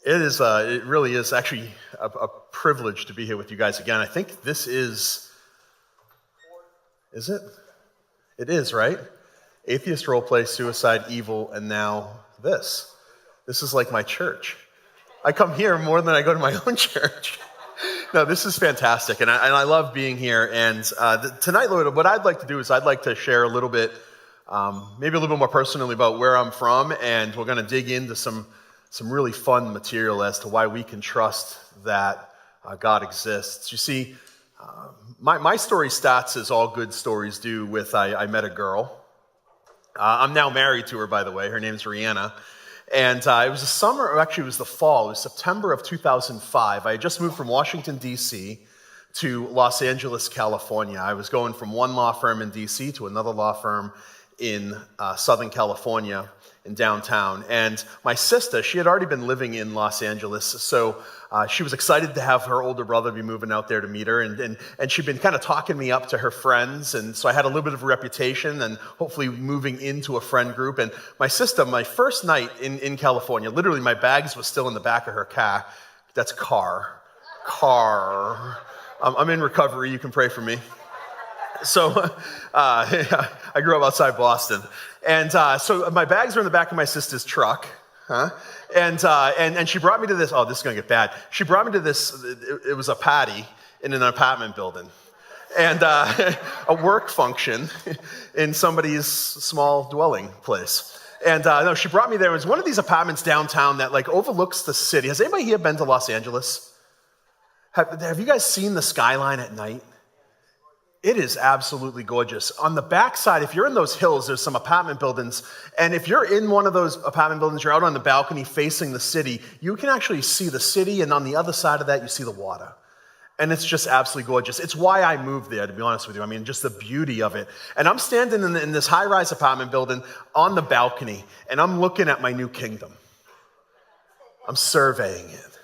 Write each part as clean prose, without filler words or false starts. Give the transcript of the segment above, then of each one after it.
It really is actually a privilege to be here with you guys again. I think this is it? It is, right? Atheist Roleplay, Suicide, Evil, and now this. This is like my church. I come here more than I go to my own church. No, this is fantastic, and I love being here. And tonight, Lord, what I'd like to do is I'd like to share a little bit, maybe a little bit more personally about where I'm from, and we're going to dig into some really fun material as to why we can trust that God exists. You see, my story starts, as all good stories do, with I met a girl. I'm now married to her, by the way. Her name's Rihanna. And it was the summer, or actually it was the fall. It was September of 2005. I had just moved from Washington, D.C. to Los Angeles, California. I was going from one law firm in D.C. to another law firm in Southern California, in downtown. And my sister, she had already been living in Los Angeles, so she was excited to have her older brother be moving out there to meet her, and she'd been kind of talking me up to her friends, and so I had a little bit of a reputation and hopefully moving into a friend group. And my sister, my first night in California, literally my bags were still in the back of her car. That's car. I'm in recovery, you can pray for me. So I grew up outside Boston. And so my bags were in the back of my sister's truck, and she brought me to this, oh, this is going to get bad. She brought me to this, it was a party in an apartment building, and a work function in somebody's small dwelling place. And no, she brought me there. It was one of these apartments downtown that like overlooks the city. Has anybody here been to Los Angeles? Have you guys seen the skyline at night? It is absolutely gorgeous. On the backside, if you're in those hills, there's some apartment buildings. And if you're in one of those apartment buildings, you're out on the balcony facing the city, you can actually see the city. And on the other side of that, you see the water. And it's just absolutely gorgeous. It's why I moved there, to be honest with you. I mean, just the beauty of it. And I'm standing in this high-rise apartment building on the balcony, and I'm looking at my new kingdom. I'm surveying it.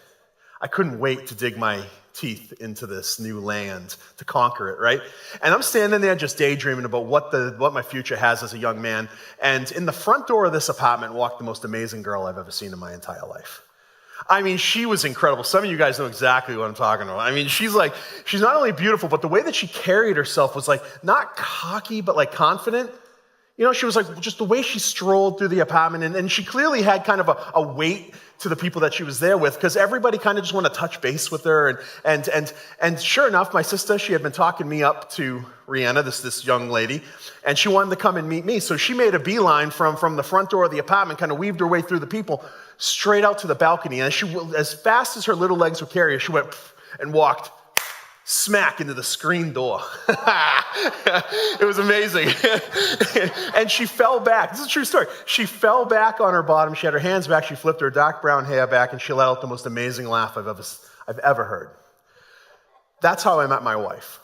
I couldn't wait to dig my teeth into this new land, to conquer it, right? And I'm standing there just daydreaming about what my future has as a young man. And in the front door of this apartment walked the most amazing girl I've ever seen in my entire life. I mean, she was incredible. Some of you guys know exactly what I'm talking about. I mean, she's not only beautiful, but the way that she carried herself was like not cocky, but like confident. You know, she was like, just the way she strolled through the apartment, and she clearly had kind of a weight to the people that she was there with, because everybody kind of just wanted to touch base with her. And sure enough, my sister, she had been talking me up to Rihanna, this young lady, and she wanted to come and meet me. So she made a beeline from the front door of the apartment, kind of weaved her way through the people, straight out to the balcony. And as fast as her little legs would carry her, she went and walked smack into the screen door. It was amazing. And she fell back. This is a true story. She fell back on her bottom. She had her hands back. She flipped her dark brown hair back, and she let out the most amazing laugh I've ever heard. That's how I met my wife.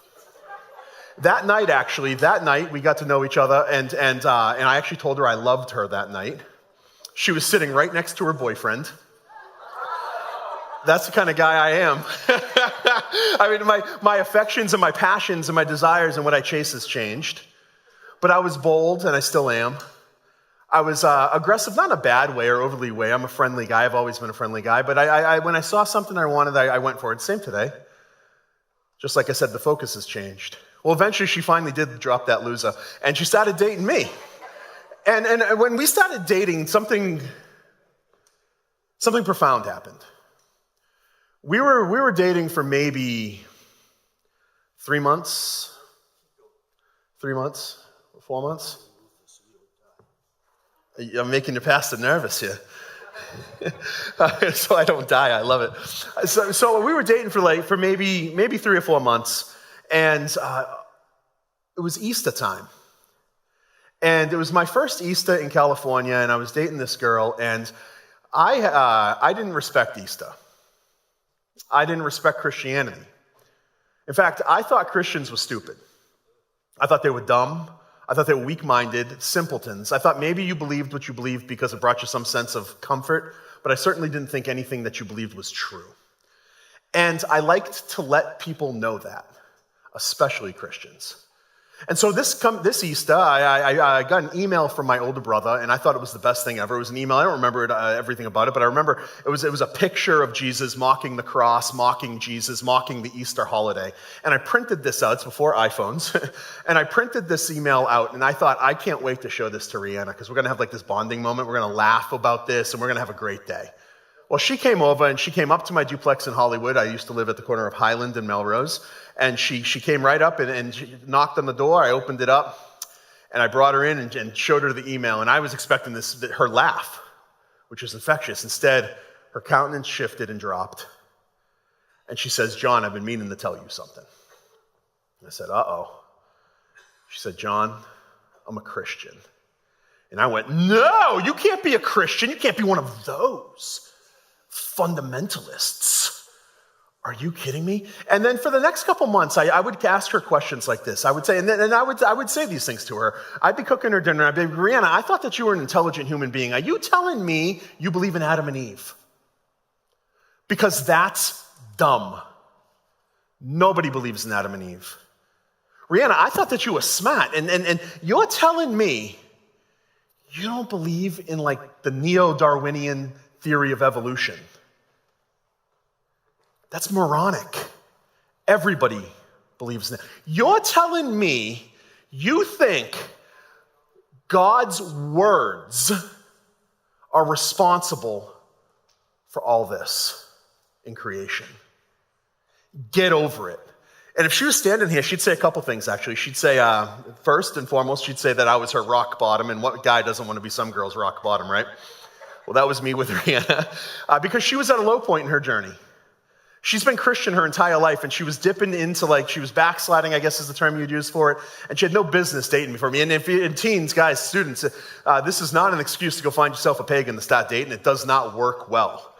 That night we got to know each other, and I actually told her I loved her that night. She was sitting right next to her boyfriend. That's the kind of guy I am. I mean, my affections and my passions and my desires and what I chase has changed. But I was bold, and I still am. I was aggressive, not in a bad way or overly way. I'm a friendly guy. I've always been a friendly guy. But when I saw something I wanted, I went for it. Same today. Just like I said, the focus has changed. Well, eventually, she finally did drop that loser, and she started dating me. And when we started dating, something profound happened. We were dating for maybe 3 months, 4 months. I'm making your pastor nervous here. So I don't die. I love it. So we were dating for maybe 3 or 4 months, and it was Easter time. And it was my first Easter in California, and I was dating this girl, and I didn't respect Easter. I didn't respect Christianity. In fact, I thought Christians were stupid. I thought they were dumb. I thought they were weak-minded, simpletons. I thought maybe you believed what you believed because it brought you some sense of comfort, but I certainly didn't think anything that you believed was true. And I liked to let people know that, especially Christians. And so this Easter, I got an email from my older brother, and I thought it was the best thing ever. It was an email. I don't remember everything about it, but I remember it was a picture of Jesus mocking the cross, mocking Jesus, mocking the Easter holiday. And I printed this out. It's before iPhones. And I printed this email out, and I thought, I can't wait to show this to Rihanna, because we're going to have like this bonding moment. We're going to laugh about this, and we're going to have a great day. Well, she came over, and she came up to my duplex in Hollywood. I used to live at the corner of Highland and Melrose. And she came right up and she knocked on the door. I opened it up, and I brought her in and showed her the email. And I was expecting her laugh, which was infectious. Instead, her countenance shifted and dropped. And she says, "John, I've been meaning to tell you something." And I said, "Uh-oh." She said, "John, I'm a Christian." And I went, "No, you can't be a Christian. You can't be one of those fundamentalists. Are you kidding me?" And then for the next couple months, I would ask her questions like this. I would say, and I would say these things to her. I'd be cooking her dinner. I'd be, "Rihanna, I thought that you were an intelligent human being. Are you telling me you believe in Adam and Eve? Because that's dumb. Nobody believes in Adam and Eve. Rihanna, I thought that you were smart, and you're telling me you don't believe in like the neo-Darwinian theory of evolution. That's moronic. Everybody believes in that. You're telling me you think God's words are responsible for all this in creation. Get over it." And if she was standing here, she'd say a couple things, actually. She'd say, first and foremost, she'd say that I was her rock bottom, and what guy doesn't want to be some girl's rock bottom, right? Well, that was me with Rihanna, because she was at a low point in her journey. She's been Christian her entire life, and she was dipping into she was backsliding, I guess is the term you'd use for it, and she had no business dating before me. And if in teens, guys, students, this is not an excuse to go find yourself a pagan to start dating. It does not work well.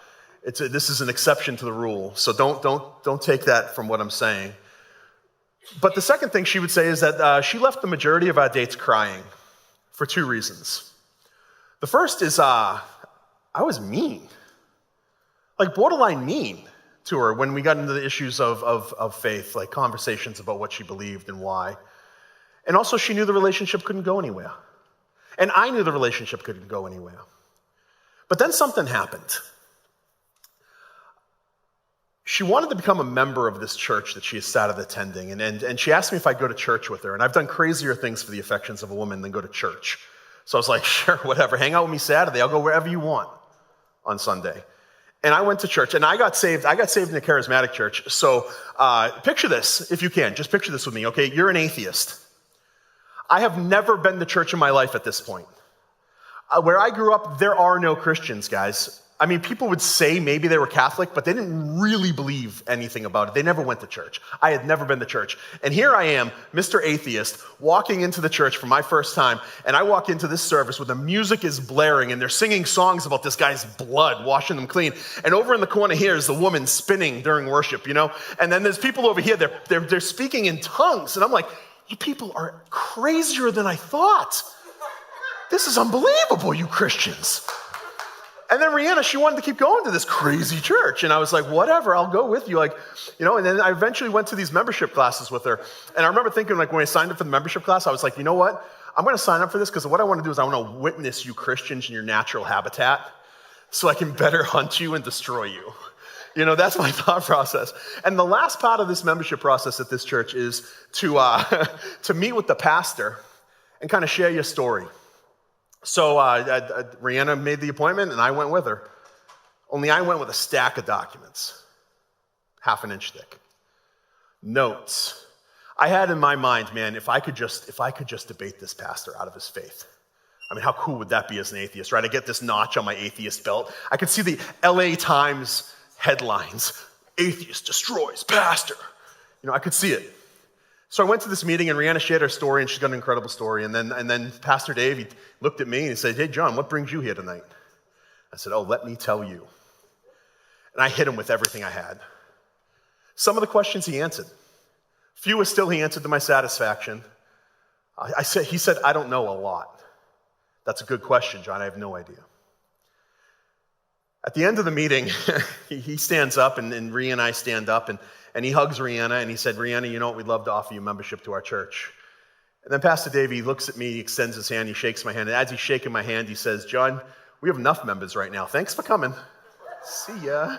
This is an exception to the rule, so don't take that from what I'm saying. But the second thing she would say is that she left the majority of our dates crying for two reasons. The first is I was mean, like borderline mean to her when we got into the issues of faith, like conversations about what she believed and why. And also she knew the relationship couldn't go anywhere. And I knew the relationship couldn't go anywhere. But then something happened. She wanted to become a member of this church that she had started attending, and she asked me if I'd go to church with her. And I've done crazier things for the affections of a woman than go to church. So I was like, sure, whatever. Hang out with me Saturday. I'll go wherever you want on Sunday. And I went to church, and I got saved. I got saved in a charismatic church. So picture this, if you can. Just picture this with me, okay? You're an atheist. I have never been to church in my life at this point. Where I grew up, there are no Christians, guys. I mean, people would say maybe they were Catholic, but they didn't really believe anything about it. They never went to church. I had never been to church. And here I am, Mr. Atheist, walking into the church for my first time, and I walk into this service where the music is blaring, and they're singing songs about this guy's blood, washing them clean. And over in the corner here is the woman spinning during worship, And then there's people over here, they're speaking in tongues. And I'm like, you people are crazier than I thought. This is unbelievable, you Christians. And then Rihanna, she wanted to keep going to this crazy church. And I was like, whatever, I'll go with you. And then I eventually went to these membership classes with her. And I remember thinking, when I signed up for the membership class, I was like, you know what? I'm going to sign up for this because what I want to do is I want to witness you Christians in your natural habitat so I can better hunt you and destroy you. That's my thought process. And the last part of this membership process at this church is to meet with the pastor and kind of share your story. So Rihanna made the appointment, and I went with her. Only I went with a stack of documents, half an inch thick. Notes. I had in my mind, man, if I could just debate this pastor out of his faith. I mean, how cool would that be as an atheist, right? I get this notch on my atheist belt. I could see the LA Times headlines, "Atheist destroys pastor." I could see it. So I went to this meeting, and Rihanna shared her story, and she's got an incredible story. And then Pastor Dave, he looked at me and he said, "Hey, John, what brings you here tonight?" I said, "Oh, let me tell you." And I hit him with everything I had. Some of the questions he answered. Fewer still he answered to my satisfaction. He said, "I don't know a lot." "That's a good question, John. I have no idea." At the end of the meeting, he stands up, and Rhea and I stand up, and he hugs Rihanna, and he said, "Rihanna, you know what? We'd love to offer you membership to our church." And then Pastor Dave, he looks at me, he extends his hand, he shakes my hand. And as he's shaking my hand, he says, John, we have enough members right now. Thanks for coming. See ya.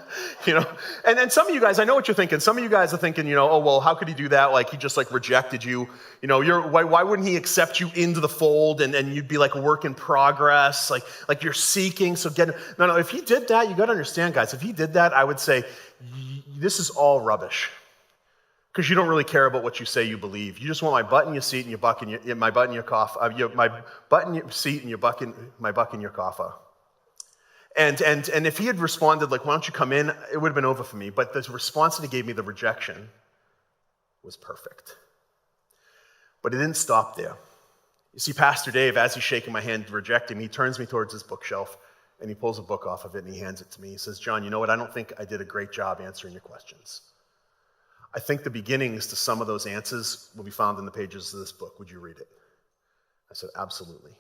And then some of you guys, I know what you're thinking. Some of you guys are thinking, oh, well, how could he do that? Like, he just rejected you. Why wouldn't he accept you into the fold and you'd be like a work in progress, like you're seeking. So no, if he did that, you got to understand, guys, if he did that, I would say, this is all rubbish. Because you don't really care about what you say you believe. You just want my butt in your seat and your buck in your, my butt in your cough, my butt in your seat and my buck in your coffer. And if he had responded like, why don't you come in, it would have been over for me. But the response that he gave me, the rejection, was perfect. But it didn't stop there. You see, Pastor Dave, as he's shaking my hand to reject him, he turns me towards his bookshelf and he pulls a book off of it and he hands it to me. He says, John, you know what? I don't think I did a great job answering your questions. I think the beginnings to some of those answers will be found in the pages of this book. Would you read it? I said, absolutely.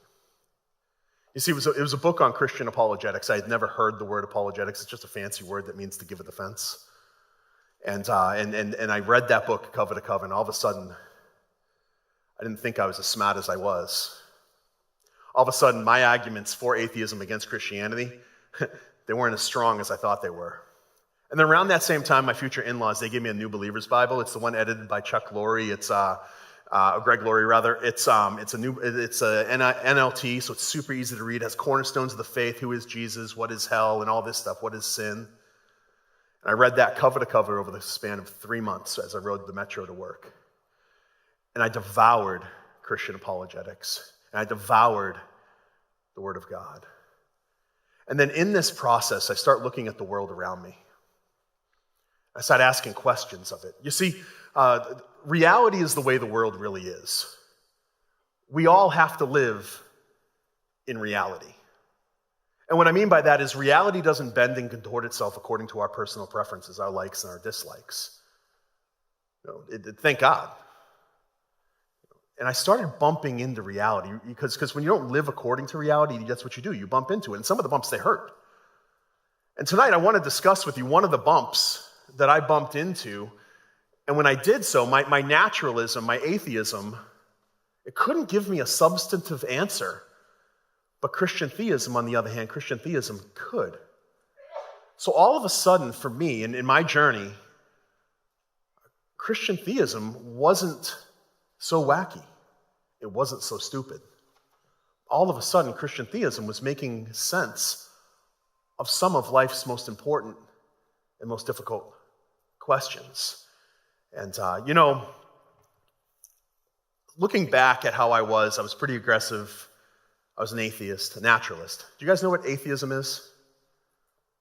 You see, it was a book on Christian apologetics. I had never heard the word apologetics. It's just a fancy word that means to give a defense. And I read that book cover to cover, and all of a sudden, I didn't think I was as smart as I was. All of a sudden, my arguments for atheism against Christianity, they weren't as strong as I thought they were. And then around that same time, my future in-laws, they gave me a New Believers Bible. It's the one edited by Chuck Lorre. It's Greg Laurie, rather. It's a NLT, so it's super easy to read. It has cornerstones of the faith. Who is Jesus? What is hell? And all this stuff. What is sin? And I read that cover to cover over the span of 3 months as I rode the metro to work. And I devoured Christian apologetics. And I devoured the Word of God. And then in this process, I start looking at the world around me. I start asking questions of it. You see, reality is the way the world really is. We all have to live in reality. And what I mean by that is reality doesn't bend and contort itself according to our personal preferences, our likes and our dislikes. Thank God. And I started bumping into reality because when you don't live according to reality, that's what you do. You bump into it. And some of the bumps, they hurt. And tonight I want to discuss with you one of the bumps that I bumped into. And when I did so, my naturalism, my atheism, it couldn't give me a substantive answer. But Christian theism, on the other hand, Christian theism could. So all of a sudden, for me, in my journey, Christian theism wasn't so wacky. It wasn't so stupid. All of a sudden, Christian theism was making sense of some of life's most important and most difficult questions. And, looking back at how I was pretty aggressive. I was an atheist, a naturalist. Do you guys know what atheism is?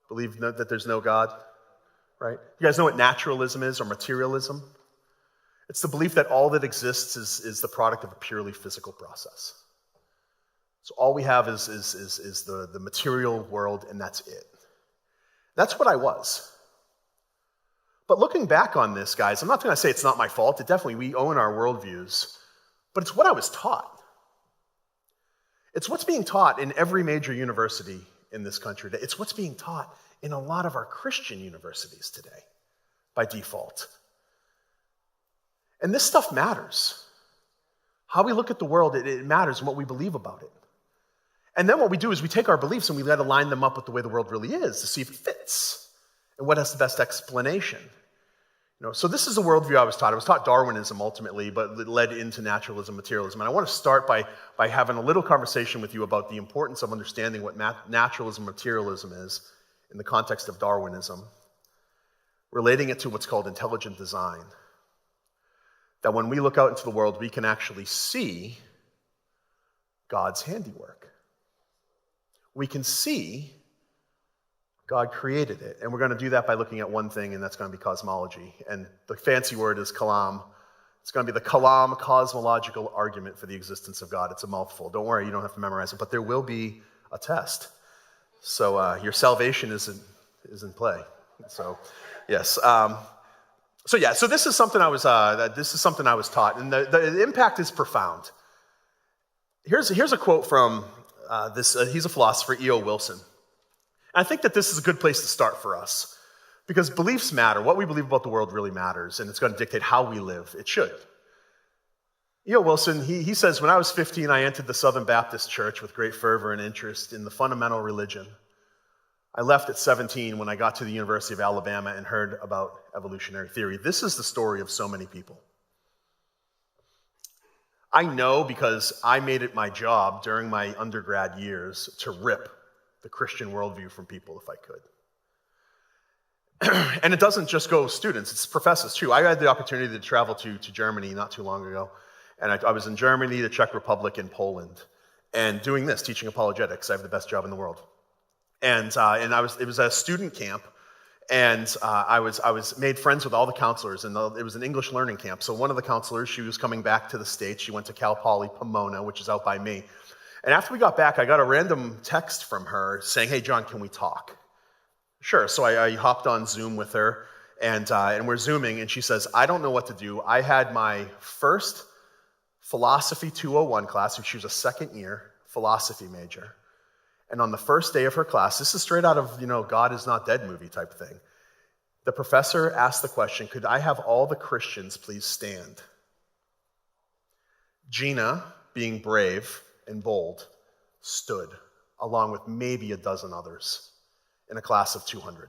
Believe that there's no God, right? You guys know what naturalism is or materialism? It's the belief that all that exists is the product of a purely physical process. So all we have is the material world, and that's it. That's what I was. But looking back on this, guys, I'm not going to say it's not my fault. We own our worldviews. But it's what I was taught. It's what's being taught in every major university in this country today. It's what's being taught in a lot of our Christian universities today, by default. And this stuff matters. How we look at the world, it matters, and what we believe about it. And then what we do is we take our beliefs and we got to line them up with the way the world really is to see if it fits and what has the best explanation. So this is the worldview I was taught. I was taught Darwinism ultimately, but it led into naturalism, materialism. And I want to start by having a little conversation with you about the importance of understanding what naturalism, materialism is in the context of Darwinism, relating it to what's called intelligent design. That when we look out into the world, we can actually see God's handiwork. We can see God created it. And we're going to do that by looking at one thing, and that's going to be cosmology. And the fancy word is Kalam. It's going to be the Kalam cosmological argument for the existence of God. It's a mouthful. Don't worry, you don't have to memorize it, but there will be a test. So your salvation is in play. So, yes. So this is something I was taught, and the impact is profound. Here's a quote from he's a philosopher, E.O. Wilson. And I think that this is a good place to start for us, because beliefs matter. What we believe about the world really matters, and it's going to dictate how we live. It should. E.O. Wilson, he says, when I was 15, I entered the Southern Baptist Church with great fervor and interest in the fundamental religion. I left at 17 when I got to the University of Alabama and heard about evolutionary theory. This is the story of so many people. I know because I made it my job during my undergrad years to rip the Christian worldview from people if I could. And it doesn't just go students, it's professors too. I had the opportunity to travel to Germany not too long ago. And I was in Germany, the Czech Republic, and Poland. And doing this, teaching apologetics. I have the best job in the world. And it was a student camp. And I was made friends with all the counselors. And it was an English learning camp. So one of the counselors, she was coming back to the States. She went to Cal Poly Pomona, which is out by me. And after we got back, I got a random text from her saying, hey, John, can we talk? Sure. So I hopped on Zoom with her, and we're Zooming, and she says, I don't know what to do. I had my first Philosophy 201 class, she was a second-year philosophy major, and on the first day of her class, this is straight out of, God is Not Dead movie type thing, the professor asked the question, could I have all the Christians please stand? Gina, being brave and bold, stood, along with maybe a dozen others, in a class of 200.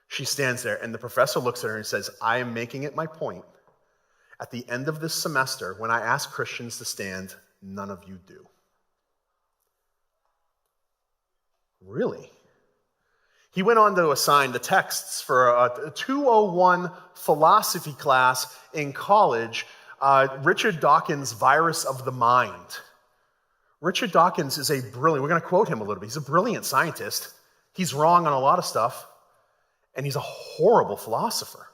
She stands there, and the professor looks at her and says, I am making it my point. At the end of this semester, when I ask Christians to stand, none of you do. Really? He went on to assign the texts for a 201 philosophy class in college, Richard Dawkins' Virus of the Mind. Richard Dawkins is we're going to quote him a little bit, he's a brilliant scientist. He's wrong on a lot of stuff, and he's a horrible philosopher.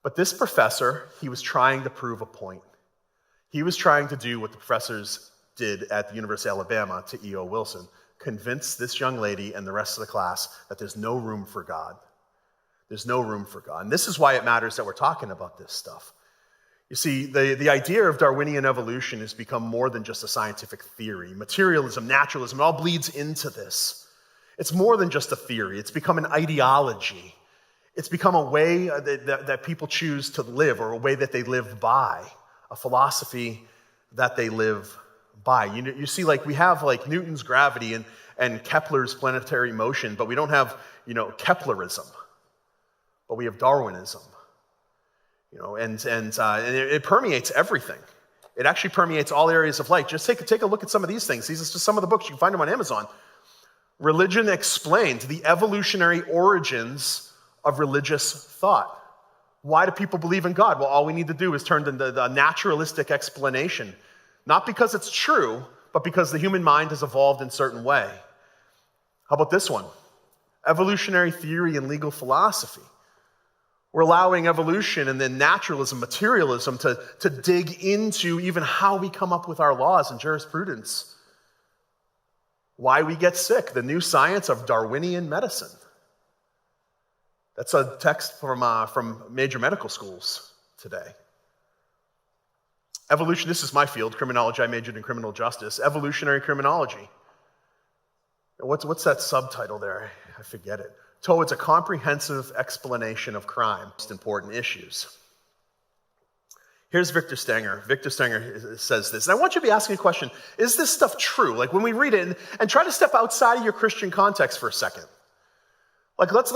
But this professor, he was trying to prove a point. He was trying to do what the professors did at the University of Alabama to E.O. Wilson, convince this young lady and the rest of the class that there's no room for God. There's no room for God. And this is why it matters that we're talking about this stuff. You see, the idea of Darwinian evolution has become more than just a scientific theory. Materialism, naturalism, it all bleeds into this. It's more than just a theory. It's become an ideology. It's become a way that people choose to live, or a way that they live by, a philosophy that they live by. You see, we have Newton's gravity and Kepler's planetary motion, but we don't have, Keplerism, but we have Darwinism. And it permeates everything. It actually permeates all areas of life. Just take a look at some of these things. These are just some of the books. You can find them on Amazon. Religion Explained, the evolutionary origins of religious thought. Why do people believe in God? Well, all we need to do is turn to the naturalistic explanation. Not because it's true, but because the human mind has evolved in a certain way. How about this one? Evolutionary theory and legal philosophy. We're allowing evolution and then naturalism, materialism to dig into even how we come up with our laws and jurisprudence. Why we get sick, the new science of Darwinian medicine. That's a text from major medical schools today. Evolution, this is my field, criminology. I majored in criminal justice. Evolutionary criminology. What's that subtitle there? I forget it. Towards a comprehensive explanation of crime, most important issues. Here's Victor Stenger. Victor Stenger says this, and I want you to be asking a question: is this stuff true? When we read it, and try to step outside of your Christian context for a second. Let's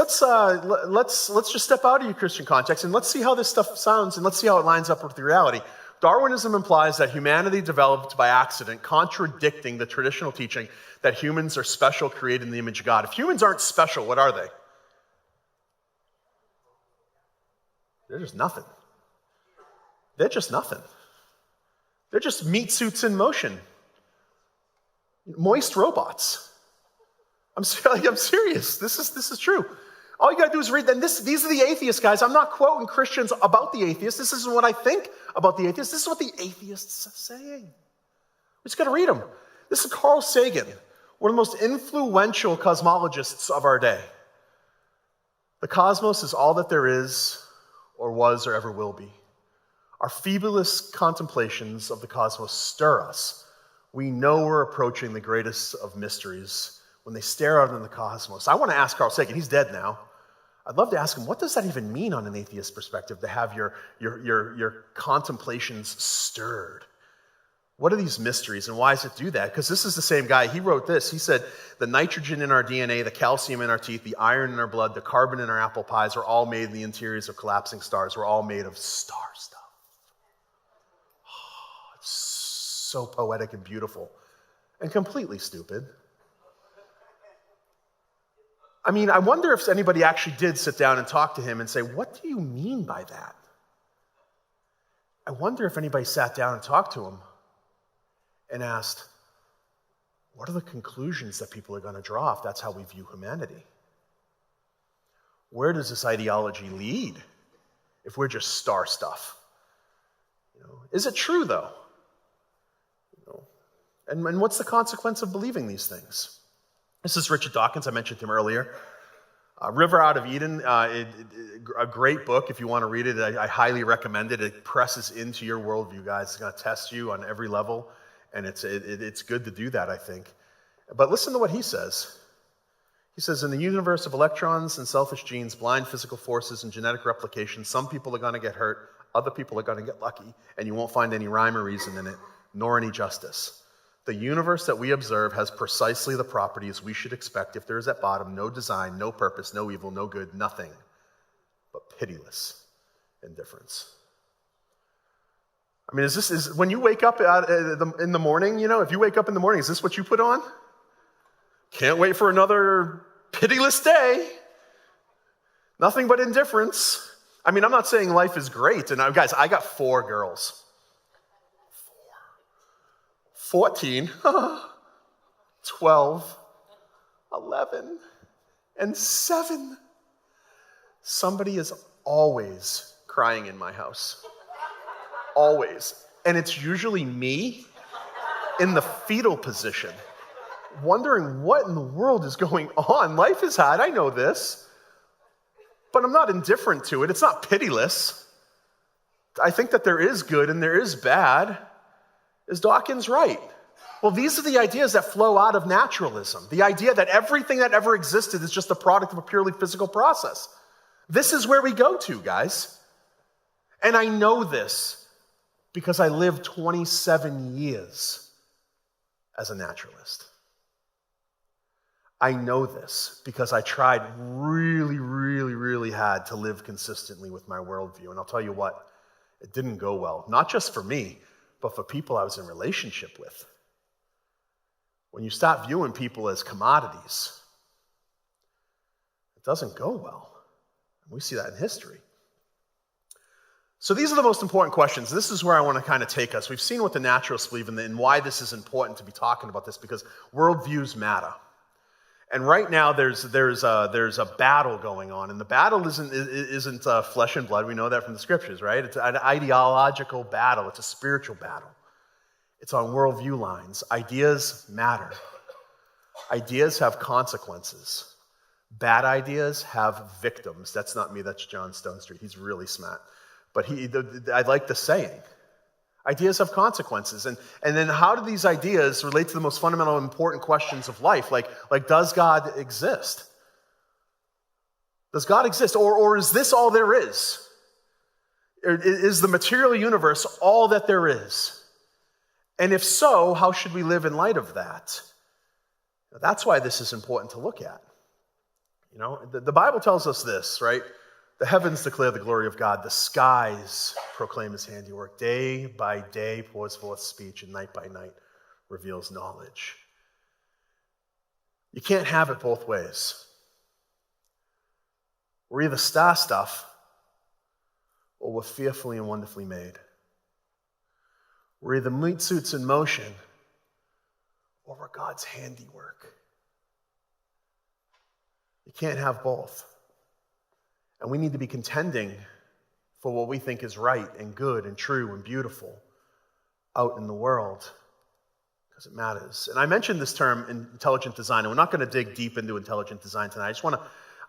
just step out of your Christian context and let's see how this stuff sounds, and let's see how it lines up with the reality. Darwinism implies that humanity developed by accident, contradicting the traditional teaching that humans are special, created in the image of God. If humans aren't special, what are they? They're just nothing. They're just nothing. They're just meat suits in motion. Moist robots. I'm serious. This is true. All you got to do is read. These are the atheists, guys. I'm not quoting Christians about the atheists. This isn't what I think about the atheists. This is what the atheists are saying. We just got to read them. This is Carl Sagan, one of the most influential cosmologists of our day. The cosmos is all that there is, or was, or ever will be. Our feeblest contemplations of the cosmos stir us. We know we're approaching the greatest of mysteries when they stare out into the cosmos. I want to ask Carl Sagan, he's dead now. I'd love to ask him, what does that even mean on an atheist perspective, to have your contemplations stirred? What are these mysteries, and why does it do that? Because this is the same guy. He wrote this. He said, the nitrogen in our DNA, the calcium in our teeth, the iron in our blood, the carbon in our apple pies are all made in the interiors of collapsing stars. We're all made of star stuff. Oh, it's so poetic and beautiful and completely stupid. I mean, I wonder if anybody actually did sit down and talk to him and say, what do you mean by that? I wonder if anybody sat down and talked to him and asked, what are the conclusions that people are going to draw if that's how we view humanity? Where does this ideology lead if we're just star stuff? Is it true, though? And what's the consequence of believing these things? This is Richard Dawkins. I mentioned him earlier. River Out of Eden, a great book. If you want to read it, I highly recommend it. It presses into your worldview, guys. It's going to test you on every level, and it's good to do that, I think. But listen to what he says. He says, in the universe of electrons and selfish genes, blind physical forces, and genetic replication, some people are going to get hurt, other people are going to get lucky, and you won't find any rhyme or reason in it, nor any justice. The universe that we observe has precisely the properties we should expect if there is at bottom no design, no purpose, no evil, no good, nothing but pitiless indifference. I mean, is when you wake up in the morning, if you wake up in the morning, is this what you put on? Can't wait for another pitiless day. Nothing but indifference. I mean, I'm not saying life is great. And guys, I got 4 girls. 14, 12, 11, and 7. Somebody is always crying in my house. Always. And it's usually me in the fetal position, wondering what in the world is going on. Life is hard, I know this, but I'm not indifferent to it. It's not pitiless. I think that there is good and there is bad. Is Dawkins right? Well, these are the ideas that flow out of naturalism. The idea that everything that ever existed is just a product of a purely physical process. This is where we go to, guys. And I know this because I lived 27 years as a naturalist. I know this because I tried really, really, really hard to live consistently with my worldview. And I'll tell you what, it didn't go well. Not just for me, but for people I was in relationship with. When you start viewing people as commodities, it doesn't go well. We see that in history. So these are the most important questions. This is where I want to kind of take us. We've seen what the naturalists believe and why this is important to be talking about this, because worldviews matter. And right now there's a battle going on, and the battle isn't flesh and blood. We know that from the scriptures, right? It's an ideological battle. It's a spiritual battle. It's on worldview lines. Ideas matter. Ideas have consequences. Bad ideas have victims. That's not me. That's John Stonestreet. He's really smart. But I like the saying. Ideas have consequences. And then how do these ideas relate to the most fundamental important questions of life? Like does God exist? Does God exist? Or is this all there is? Is the material universe all that there is? And if so, how should we live in light of that? That's why this is important to look at. The Bible tells us this, right? The heavens declare the glory of God. The skies proclaim his handiwork. Day by day pours forth speech, and night by night reveals knowledge. You can't have it both ways. We're either star stuff or we're fearfully and wonderfully made. We're either meat suits in motion or we're God's handiwork. You can't have both. And we need to be contending for what we think is right and good and true and beautiful out in the world, because it matters. And I mentioned this term, intelligent design, and we're not going to dig deep into intelligent design tonight.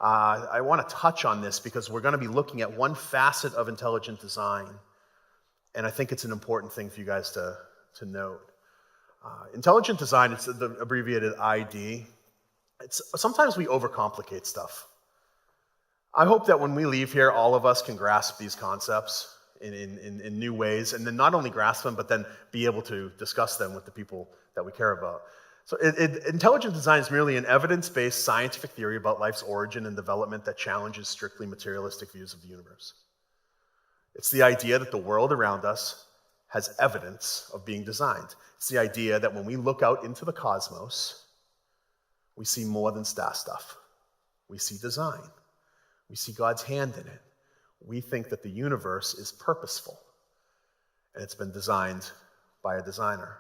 I want to touch on this because we're going to be looking at one facet of intelligent design, and I think it's an important thing for you guys to note. Intelligent design, it's the abbreviated ID. Sometimes we overcomplicate stuff. I hope that when we leave here, all of us can grasp these concepts in new ways, and then not only grasp them, but then be able to discuss them with the people that we care about. So intelligent design is merely an evidence-based scientific theory about life's origin and development that challenges strictly materialistic views of the universe. It's the idea that the world around us has evidence of being designed. It's the idea that when we look out into the cosmos, we see more than star stuff. We see design. We see God's hand in it. We think that the universe is purposeful, and it's been designed by a designer.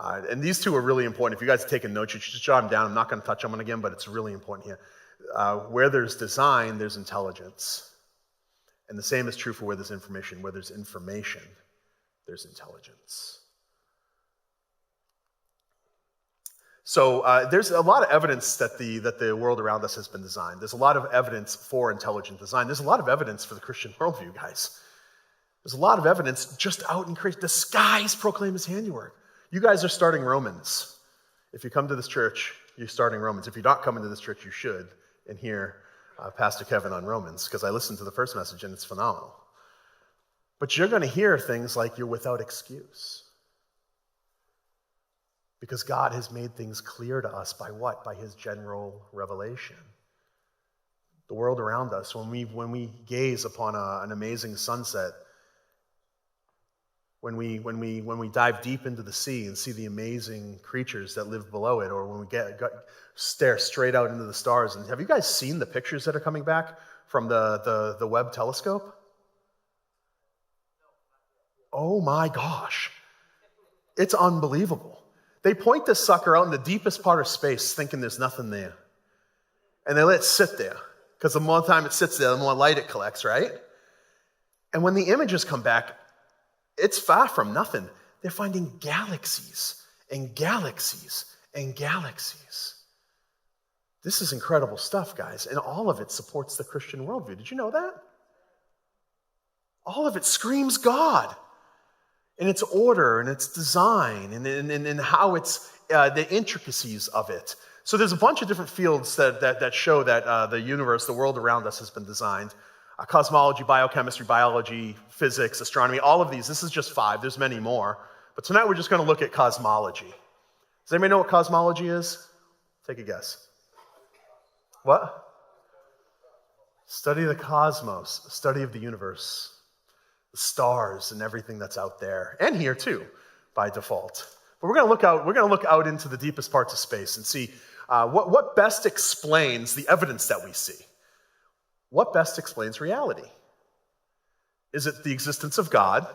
And these two are really important. If you guys are taking notes, you should just jot them down. I'm not going to touch on them again, but it's really important here. Where there's design, there's intelligence. And the same is true for where there's information. Where there's information, there's intelligence. So there's a lot of evidence that the world around us has been designed. There's a lot of evidence for intelligent design. There's a lot of evidence for the Christian worldview, guys. There's a lot of evidence just out in creation. The skies proclaim his handiwork. You guys are starting Romans. If you come to this church, you're starting Romans. If you're not coming to this church, you should, and hear Pastor Kevin on Romans, because I listened to the first message, and it's phenomenal. But you're going to hear things like you're without excuse. Because God has made things clear to us by what? By his general revelation. The world around us, when we gaze upon an amazing sunset, when we dive deep into the sea and see the amazing creatures that live below it, or when we stare straight out into the stars. And have you guys seen the pictures that are coming back from the Webb telescope? Oh my gosh. It's unbelievable. They point this sucker out in the deepest part of space thinking there's nothing there. And they let it sit there, because the more time it sits there, the more light it collects, right? And when the images come back, it's far from nothing. They're finding galaxies and galaxies and galaxies. This is incredible stuff, guys, and all of it supports the Christian worldview. Did you know that? All of it screams God and its order and its design and how it's the intricacies of it. So there's a bunch of different fields that show that the universe, the world around us, has been designed. Cosmology, biochemistry, biology, physics, astronomy, all of these. This is just 5. There's many more. But tonight we're just going to look at cosmology. Does anybody know what cosmology is? Take a guess. What? Study of the cosmos, study of the universe, the stars and everything that's out there, and here too, by default. But we're going to look out into the deepest parts of space and see what best explains the evidence that we see. What best explains reality? Is it the existence of God,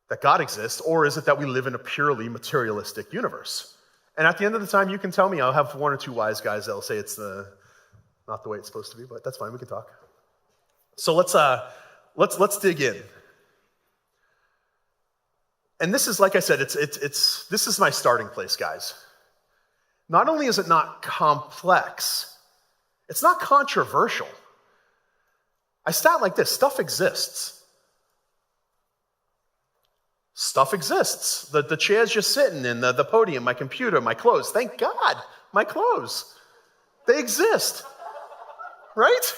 that God exists, or is it that we live in a purely materialistic universe? And at the end of the time, you can tell me. I'll have 1 or 2 wise guys that'll say it's not the way it's supposed to be, but that's fine. We can talk. So let's dig in. And this is, like I said, this is my starting place, guys. Not only is it not complex, it's not controversial. I start like this. Stuff exists. Stuff exists. The chair's just sitting in the podium, my computer, my clothes. Thank God, my clothes. They exist. Right?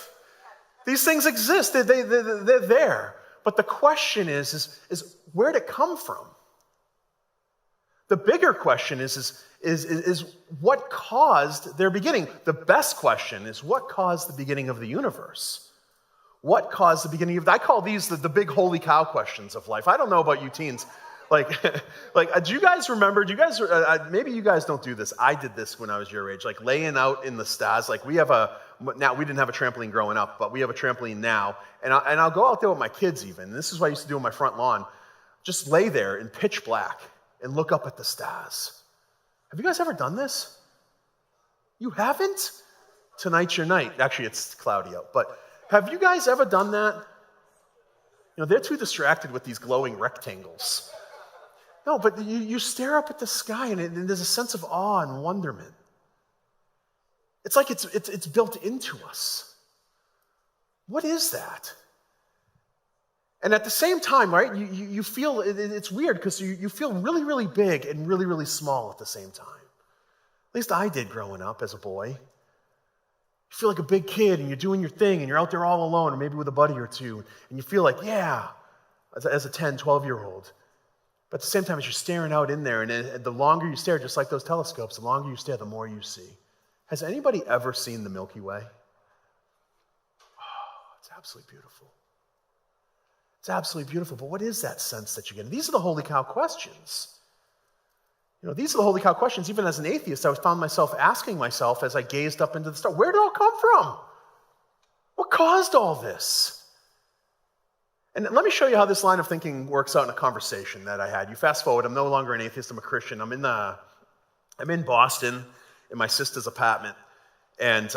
These things exist. They're there. But the question is where'd it come from? The bigger question is what caused their beginning? The best question is what caused the beginning of the universe? What caused the beginning of I call these the big holy cow questions of life. I don't know about you teens. Do you guys remember, maybe you guys don't do this. I did this when I was your age, like laying out in the stars. Like we didn't have a trampoline growing up, but we have a trampoline now. And I'll go out there with my kids even. This is what I used to do on my front lawn. Just lay there in pitch black and look up at the stars. Have you guys ever done this? You haven't? Tonight's your night. Actually, it's cloudy out, but have you guys ever done that? They're too distracted with these glowing rectangles. No, but you stare up at the sky and there's a sense of awe and wonderment. It's like it's built into us. What is that? And at the same time, right, you feel, it's weird because you feel really, really big and really, really small at the same time. At least I did growing up as a boy. You You feel like a big kid and you're doing your thing and you're out there all alone or maybe with a buddy or two and you feel like, yeah, as a 10, 12-year-old. But at the same time, as you're staring out in there, and the longer you stare, just like those telescopes, the longer you stare, the more you see. Has anybody ever seen the Milky Way? Oh, it's absolutely beautiful. It's absolutely beautiful. But what is that sense that you get? And these are the holy cow questions. These are the holy cow questions. Even as an atheist, I found myself asking myself as I gazed up into the stars, where did it all come from? What caused all this? And let me show you how this line of thinking works out in a conversation that I had. You fast forward, I'm no longer an atheist, I'm a Christian. I'm in Boston in my sister's apartment. And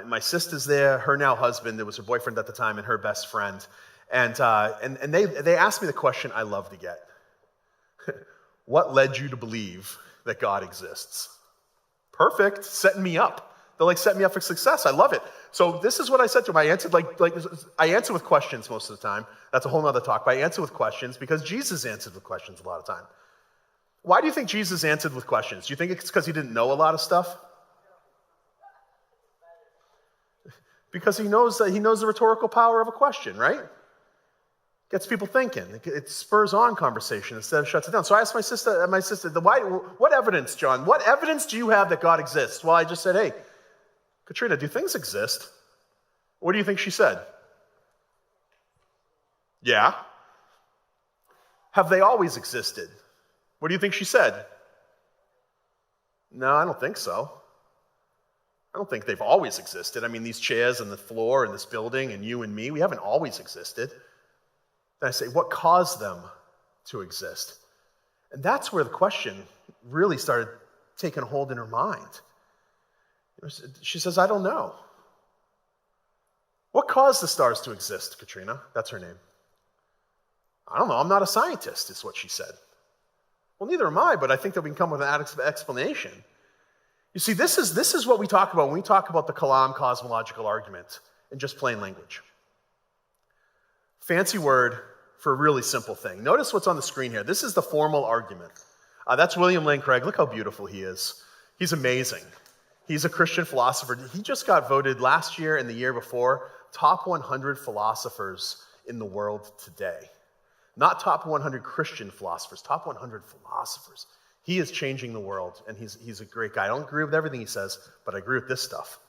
my sister's there, her now husband, there was her boyfriend at the time, and her best friend. And they asked me the question I love to get. What led you to believe that God exists? Perfect, setting me up. They're like setting me up for success. I love it. So this is what I said to them. I answered I answer with questions most of the time. That's a whole other talk. But I answer with questions because Jesus answered with questions a lot of time. Why do you think Jesus answered with questions? Do you think it's because he didn't know a lot of stuff? Because he knows the rhetorical power of a question, right? Gets people thinking. It spurs on conversation instead of shuts it down. So I asked my sister, what evidence, John? What evidence do you have that God exists? Well, I just said, hey, Katrina, do things exist? What do you think she said? Yeah. Have they always existed? What do you think she said? No, I don't think so. I don't think they've always existed. I mean, these chairs and the floor and this building and you and me, we haven't always existed. Then I say, what caused them to exist? And that's where the question really started taking hold in her mind. She says, I don't know. What caused the stars to exist, Katrina? That's her name. I don't know. I'm not a scientist, is what she said. Well, neither am I, but I think that we can come with an explanation. You see, this is what we talk about when we talk about the Kalam cosmological argument in just plain language. Fancy word for a really simple thing. Notice what's on the screen here. This is the formal argument. That's William Lane Craig. Look how beautiful he is. He's amazing. He's a Christian philosopher. He just got voted last year and the year before top 100 philosophers in the world today. Not top 100 Christian philosophers, top 100 philosophers. He is changing the world, and he's a great guy. I don't agree with everything he says, but I agree with this stuff.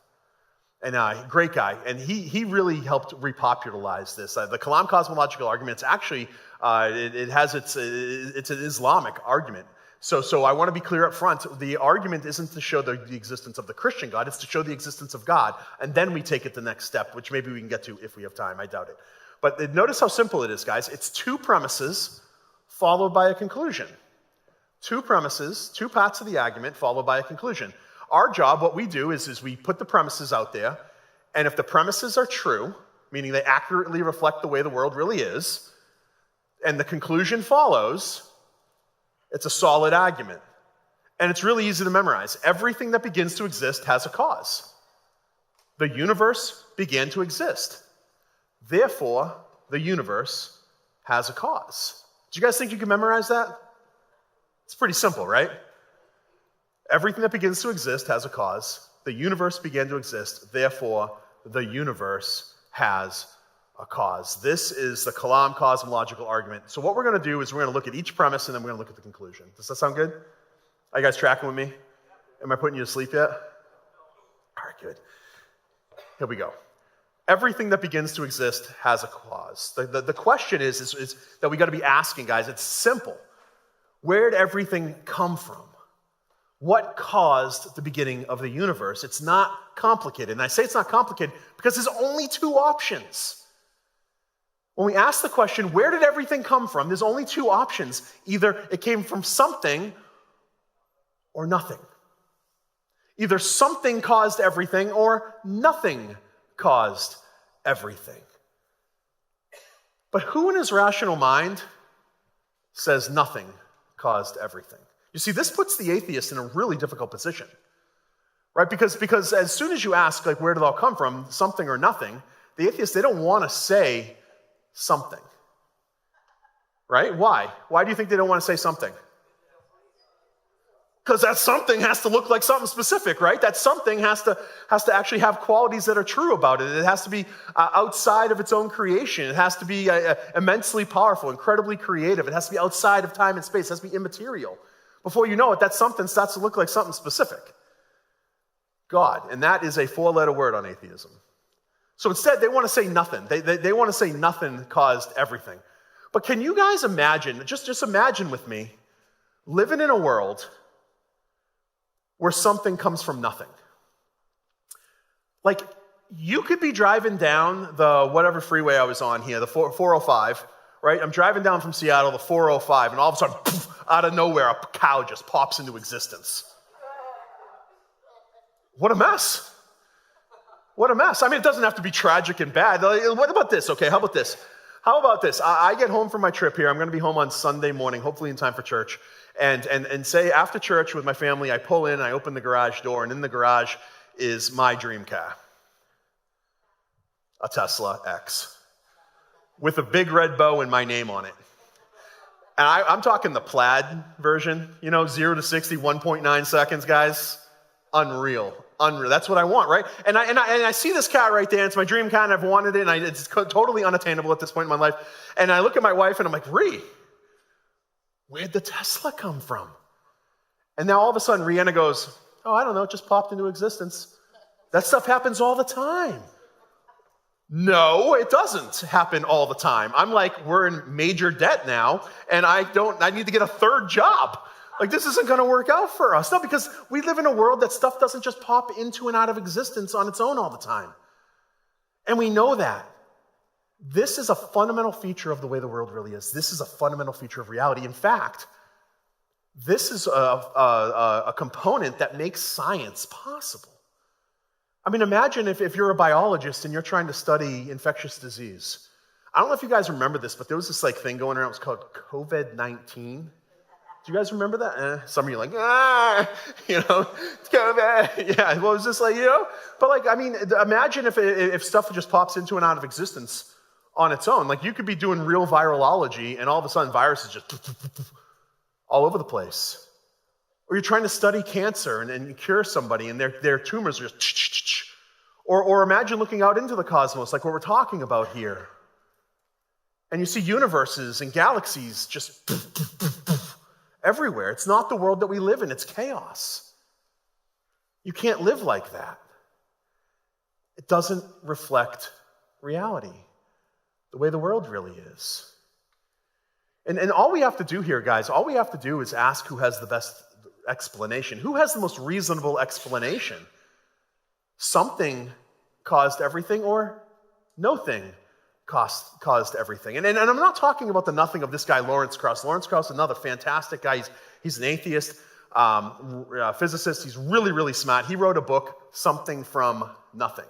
And great guy, and he really helped repopularize this. The Kalam cosmological argument, it's actually, it's an Islamic argument. So I want to be clear up front. The argument isn't to show the existence of the Christian God, it's to show the existence of God, and then we take it the next step, which maybe we can get to if we have time. I doubt it. But notice how simple it is, guys. It's two premises followed by a conclusion. Two premises, two parts of the argument followed by a conclusion. Our job, what we do is we put the premises out there, and if the premises are true, meaning they accurately reflect the way the world really is, and the conclusion follows, it's a solid argument. And it's really easy to memorize. Everything that begins to exist has a cause. The universe began to exist. Therefore, the universe has a cause. Do you guys think you can memorize that? It's pretty simple, right? Everything that begins to exist has a cause. The universe began to exist. Therefore, the universe has a cause. This is the Kalam cosmological argument. So what we're going to do is we're going to look at each premise and then we're going to look at the conclusion. Does that sound good? Are you guys tracking with me? Am I putting you to sleep yet? All right, good. Here we go. Everything that begins to exist has a cause. The question is that we got to be asking, guys. It's simple. Where did everything come from? What caused the beginning of the universe? It's not complicated. And I say it's not complicated because there's only two options. When we ask the question, where did everything come from? There's only two options. Either it came from something or nothing. Either something caused everything or nothing caused everything. But who in his rational mind says nothing caused everything? You see, this puts the atheist in a really difficult position, right? Because as soon as you ask, like, where did it all come from, something or nothing, the atheists, they don't want to say something, right? Why? Why do you think they don't want to say something? Because that something has to look like something specific, right? That something has to actually have qualities that are true about it. It has to be outside of its own creation. It has to be immensely powerful, incredibly creative. It has to be outside of time and space. It has to be immaterial. Before you know it, that something starts to look like something specific. God. And that is a 4-letter word on atheism. So instead, they want to say nothing. They want to say nothing caused everything. But can you guys imagine, just imagine with me, living in a world where something comes from nothing. Like, you could be driving down the whatever freeway I was on here, the 405, right? I'm driving down from Seattle, the 405, and all of a sudden, poof, out of nowhere, a cow just pops into existence. What a mess. What a mess. I mean, it doesn't have to be tragic and bad. What about this? Okay, how about this? How about this? I get home from my trip here. I'm going to be home on Sunday morning, hopefully in time for church. And say after church with my family, I pull in, I open the garage door, and in the garage is my dream car. A Tesla X. With a big red bow and my name on it. And I'm talking the plaid version, 0 to 60, 1.9 seconds, guys. Unreal. That's what I want, right? And I see this car right there. It's my dream car, and I've wanted it, and it's totally unattainable at this point in my life. And I look at my wife, and I'm like, Ree, where'd the Tesla come from? And now all of a sudden, Rihanna goes, oh, I don't know, it just popped into existence. That stuff happens all the time. No, it doesn't happen all the time. I'm like, we're in major debt now, and I need to get a third job. Like, this isn't going to work out for us. No, because we live in a world that stuff doesn't just pop into and out of existence on its own all the time. And we know that. This is a fundamental feature of the way the world really is. This is a fundamental feature of reality. In fact, this is a component that makes science possible. I mean, imagine if you're a biologist and you're trying to study infectious disease. I don't know if you guys remember this, but there was this thing going around. It was called COVID-19. Do you guys remember that? Some of you are like, it's COVID. Yeah, well, it was just But imagine if stuff just pops into and out of existence on its own. Like, you could be doing real virology, and all of a sudden viruses just all over the place. Or you're trying to study cancer and cure somebody, and their tumors are just or imagine looking out into the cosmos, like what we're talking about here. And you see universes and galaxies just everywhere. It's not the world that we live in. It's chaos. You can't live like that. It doesn't reflect reality, the way the world really is. And all we have to do here, guys, all we have to do is ask who has the best explanation. Who has the most reasonable explanation? Something caused everything, or no thing caused everything. And I'm not talking about the nothing of this guy, Lawrence Krauss. Lawrence Krauss is another fantastic guy. He's an atheist, physicist. He's really, really smart. He wrote a book, Something from Nothing.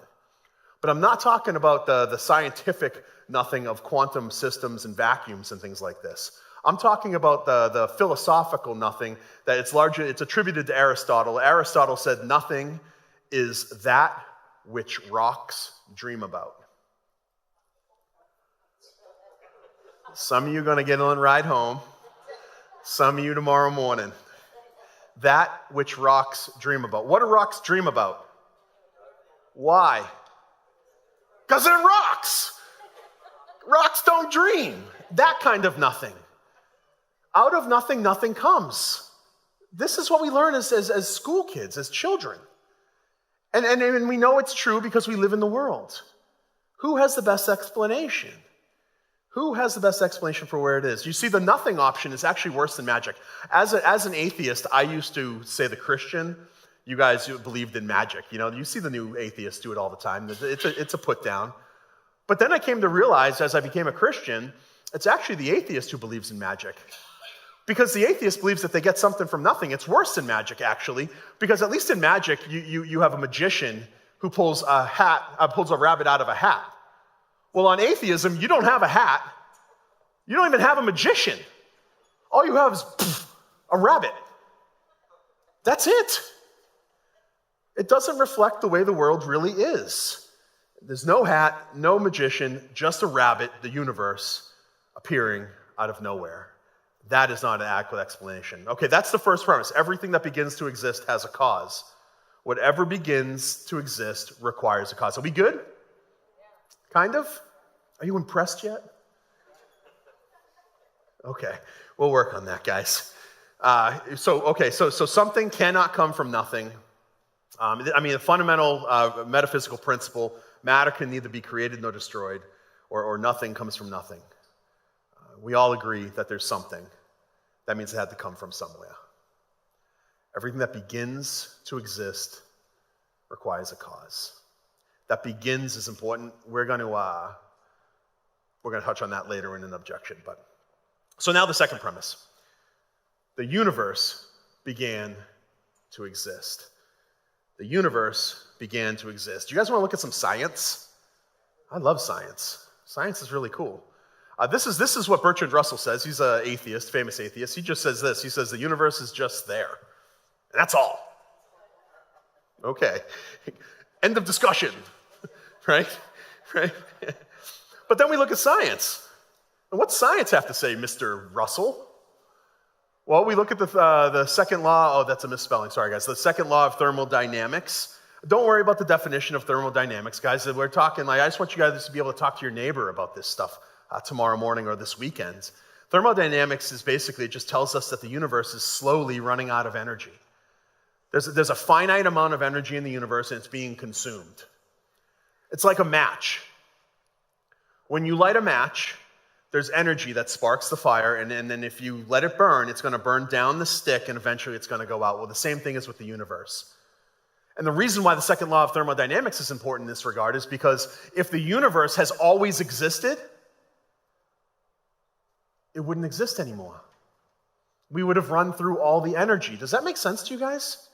But I'm not talking about the scientific nothing of quantum systems and vacuums and things like this. I'm talking about the philosophical nothing that it's attributed to Aristotle. Aristotle said nothing is that which rocks dream about. Some of you are going to get on a ride home. Some of you tomorrow morning. That which rocks dream about. What do rocks dream about? Why? Because they're rocks. Rocks don't dream. That kind of nothing. Out of nothing, nothing comes. This is what we learn as school kids, as children. And we know it's true because we live in the world. Who has the best explanation? Who has the best explanation for where it is? You see, the nothing option is actually worse than magic. As an atheist, I used to say the Christian. You guys believed in magic. You see the new atheists do it all the time. It's a put down. But then I came to realize, as I became a Christian, it's actually the atheist who believes in magic. Because the atheist believes that they get something from nothing. It's worse than magic, actually, because at least in magic, you have a magician who pulls a rabbit out of a hat. Well, on atheism, you don't have a hat. You don't even have a magician. All you have is a rabbit. That's it. It doesn't reflect the way the world really is. There's no hat, no magician, just a rabbit, the universe, appearing out of nowhere. That is not an adequate explanation. Okay, that's the first premise. Everything that begins to exist has a cause. Whatever begins to exist requires a cause. Are we good? Kind of? Are you impressed yet? Okay, we'll work on that, guys. So something cannot come from nothing. A fundamental metaphysical principle, matter can neither be created nor destroyed, or nothing comes from nothing. We all agree that there's something. That means it had to come from somewhere. Everything that begins to exist requires a cause. That begins is important. We're going to touch on that later in an objection. So now the second premise. The universe began to exist. The universe began to exist. Do you guys want to look at some science? I love science. Science is really cool. This is what Bertrand Russell says. He's an atheist, famous atheist. He just says this. He says the universe is just there. And that's all. Okay. End of discussion. Right? But then we look at science. And what's science have to say, Mr. Russell? Well, we look at the second law. Oh, that's a misspelling. Sorry, guys. The second law of thermodynamics. Don't worry about the definition of thermodynamics, guys. We're talking, I just want you guys to be able to talk to your neighbor about this stuff tomorrow morning or this weekend. Thermodynamics is basically, it just tells us that the universe is slowly running out of energy. There's a finite amount of energy in the universe and it's being consumed. It's like a match. When you light a match, there's energy that sparks the fire, and then if you let it burn, it's going to burn down the stick and eventually it's going to go out. Well, the same thing is with the universe. And the reason why the second law of thermodynamics is important in this regard is because if the universe has always existed, it wouldn't exist anymore. We would have run through all the energy. Does that make sense to you guys?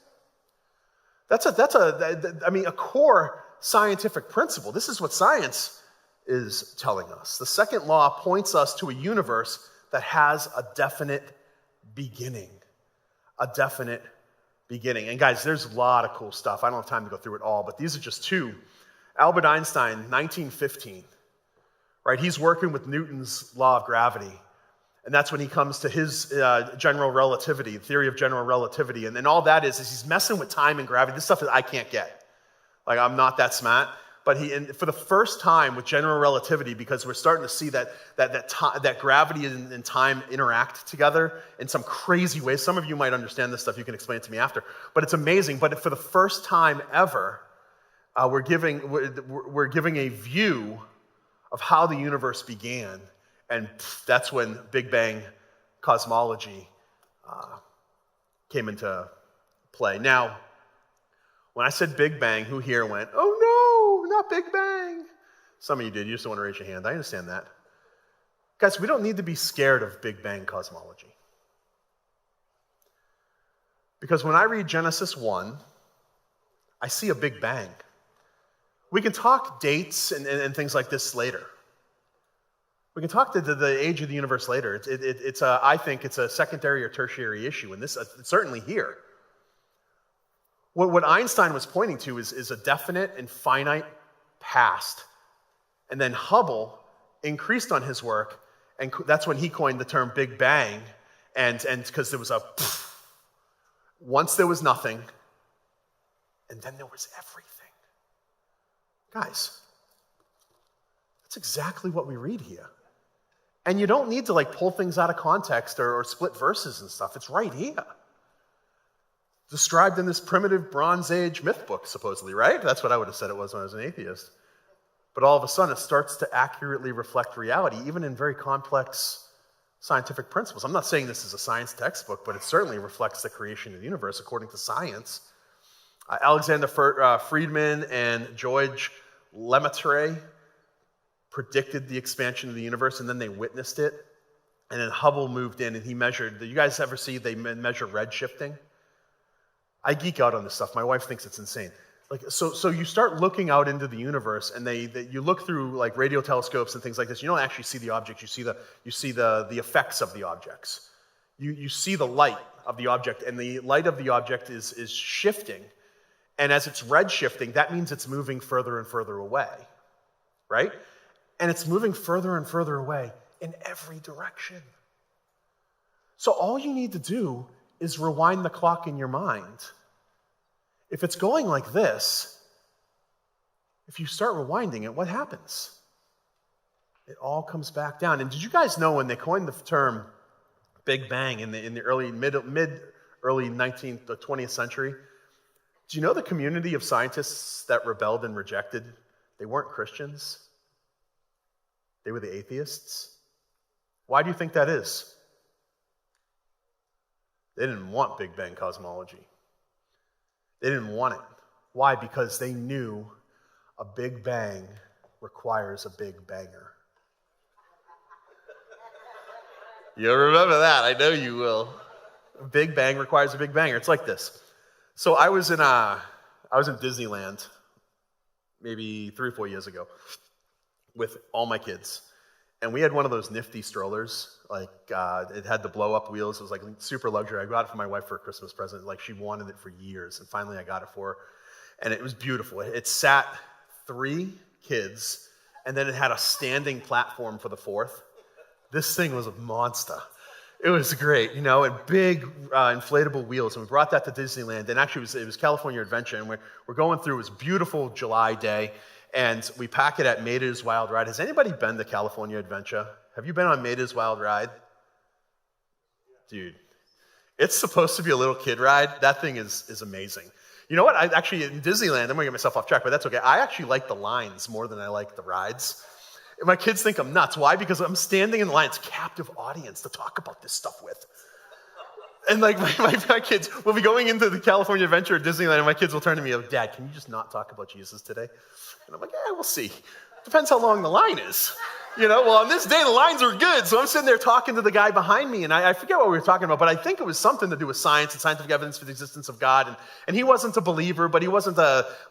That's a core scientific principle. This is what science is telling us. The second law points us to a universe that has a definite beginning. A definite beginning. And guys, there's a lot of cool stuff. I don't have time to go through it all, but these are just two. Albert Einstein, 1915, right? He's working with Newton's law of gravity. And that's when he comes to his general relativity, theory of general relativity. And all that is he's messing with time and gravity. This stuff that I can't get. Like, I'm not that smart. But for the first time with general relativity, because we're starting to see that gravity and time interact together in some crazy ways. Some of you might understand this stuff. You can explain it to me after. But it's amazing. But for the first time ever, we're giving a view of how the universe began. And that's when Big Bang cosmology came into play. Now, when I said Big Bang, who here went, oh no, not Big Bang? Some of you did. You just don't want to raise your hand. I understand that. Guys, we don't need to be scared of Big Bang cosmology. Because when I read Genesis 1, I see a Big Bang. We can talk dates and things like this later. We can talk to the age of the universe later. I think it's a secondary or tertiary issue, and this it's certainly here. What Einstein was pointing to is a definite and finite past. And then Hubble increased on his work, and that's when he coined the term Big Bang, and because there was once there was nothing, and then there was everything. Guys, that's exactly what we read here. And you don't need to pull things out of context or split verses and stuff. It's right here. Described in this primitive Bronze Age myth book, supposedly, right? That's what I would have said it was when I was an atheist. But all of a sudden, it starts to accurately reflect reality, even in very complex scientific principles. I'm not saying this is a science textbook, but it certainly reflects the creation of the universe according to science. Alexander Friedman and George Lemaitre predicted the expansion of the universe, and then they witnessed it. And then Hubble moved in, and he measured. Do you guys ever see they measure redshifting? I geek out on this stuff. My wife thinks it's insane. So you start looking out into the universe, and you look through radio telescopes and things like this. You don't actually see the objects. You see the effects of the objects. You see the light of the object, and the light of the object is shifting. And as it's redshifting, that means it's moving further and further away, right? And it's moving further and further away in every direction. So all you need to do is rewind the clock in your mind. If it's going like this, if you start rewinding it, what happens? It all comes back down. And did you guys know when they coined the term Big Bang in the early 19th or 20th century? Do you know the community of scientists that rebelled and rejected? They weren't Christians. They were the atheists. Why do you think that is? They didn't want Big Bang cosmology. They didn't want it. Why? Because they knew a Big Bang requires a Big Banger. You'll remember that. I know you will. A Big Bang requires a Big Banger. It's like this. So I was in Disneyland maybe 3 or 4 years ago with all my kids. And we had one of those nifty strollers. Like, it had the blow-up wheels. It was like super luxury. I got it for my wife for a Christmas present. Like, she wanted it for years. And finally, I got it for her. And it was beautiful. It sat 3 kids, and then it had a standing platform for the 4th. This thing was a monster. It was great, and big inflatable wheels. And we brought that to Disneyland. And actually, it was California Adventure. And we're going through. It was a beautiful July day. And we pack it at Maida's Wild Ride. Has anybody been to California Adventure? Have you been on Maida's Wild Ride? Dude, it's supposed to be a little kid ride. That thing is amazing. You know what? I actually, in Disneyland, I'm going to get myself off track, but that's okay. I actually like the lines more than I like the rides. And my kids think I'm nuts. Why? Because I'm standing in the line. It's captive audience to talk about this stuff with. And like my kids will be going into the California Adventure at Disneyland, and my kids will turn to me like, Dad, can you just not talk about Jesus today? And I'm like, yeah, we'll see. Depends how long the line is. Well, on this day, the lines were good. So I'm sitting there talking to the guy behind me, and I forget what we were talking about, but I think it was something to do with science and scientific evidence for the existence of God. And he wasn't a believer, but he wasn't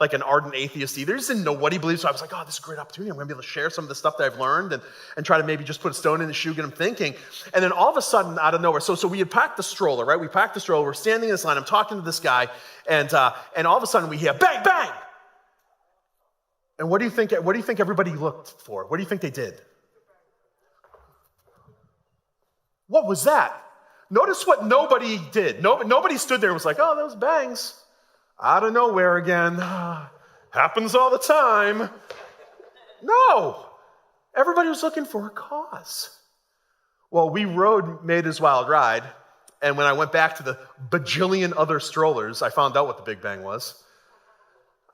like an ardent atheist either. He just didn't know what he believed. So I was like, oh, this is a great opportunity. I'm going to be able to share some of the stuff that I've learned and try to maybe just put a stone in his shoe, get him thinking. And then all of a sudden, out of nowhere, so we had packed the stroller, right? We packed the stroller. We're standing in this line. I'm talking to this guy, and all of a sudden we hear, bang, bang! And what do you think everybody looked for? What do you think they did? What was that? Notice what nobody did. Nobody stood there and was like, oh, those bangs. Out of nowhere again. Happens all the time. No. Everybody was looking for a cause. Well, we rode Maida's Wild Ride, and when I went back to the bajillion other strollers, I found out what the Big Bang was.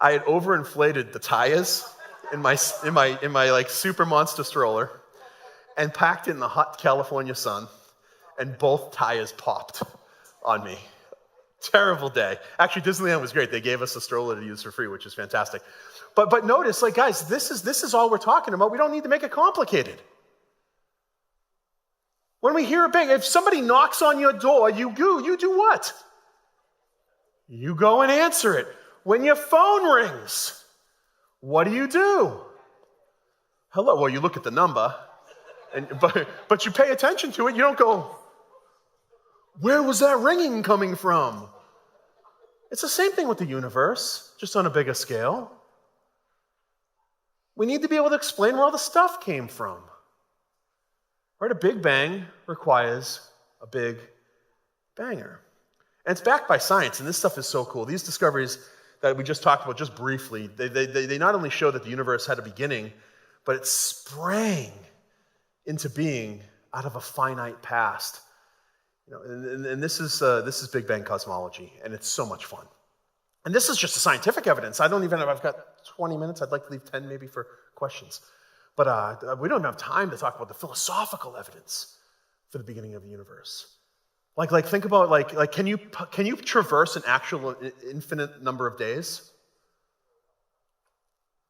I had overinflated the tires in my like super monster stroller and packed it in the hot California sun, and both tires popped on me. Terrible day. Actually, Disneyland was great. They gave us a stroller to use for free, which is fantastic. But notice, like, guys, this is all we're talking about. We don't need to make it complicated. When we hear a bang, if somebody knocks on your door, you do what? You go and answer it. When your phone rings, what do you do? Hello, well, you look at the number, but you pay attention to it. You don't go, where was that ringing coming from? It's the same thing with the universe, just on a bigger scale. We need to be able to explain where all the stuff came from. Right? A Big Bang requires a Big Banger. And it's backed by science, and this stuff is so cool. These discoveries that we just talked about just briefly, they not only show that the universe had a beginning, but it sprang into being out of a finite past. And this is Big Bang cosmology, and it's so much fun. And this is just the scientific evidence. I've got 20 minutes. I'd like to leave 10 maybe for questions. But we don't have time to talk about the philosophical evidence for the beginning of the universe. Like think about can you traverse an actual infinite number of days?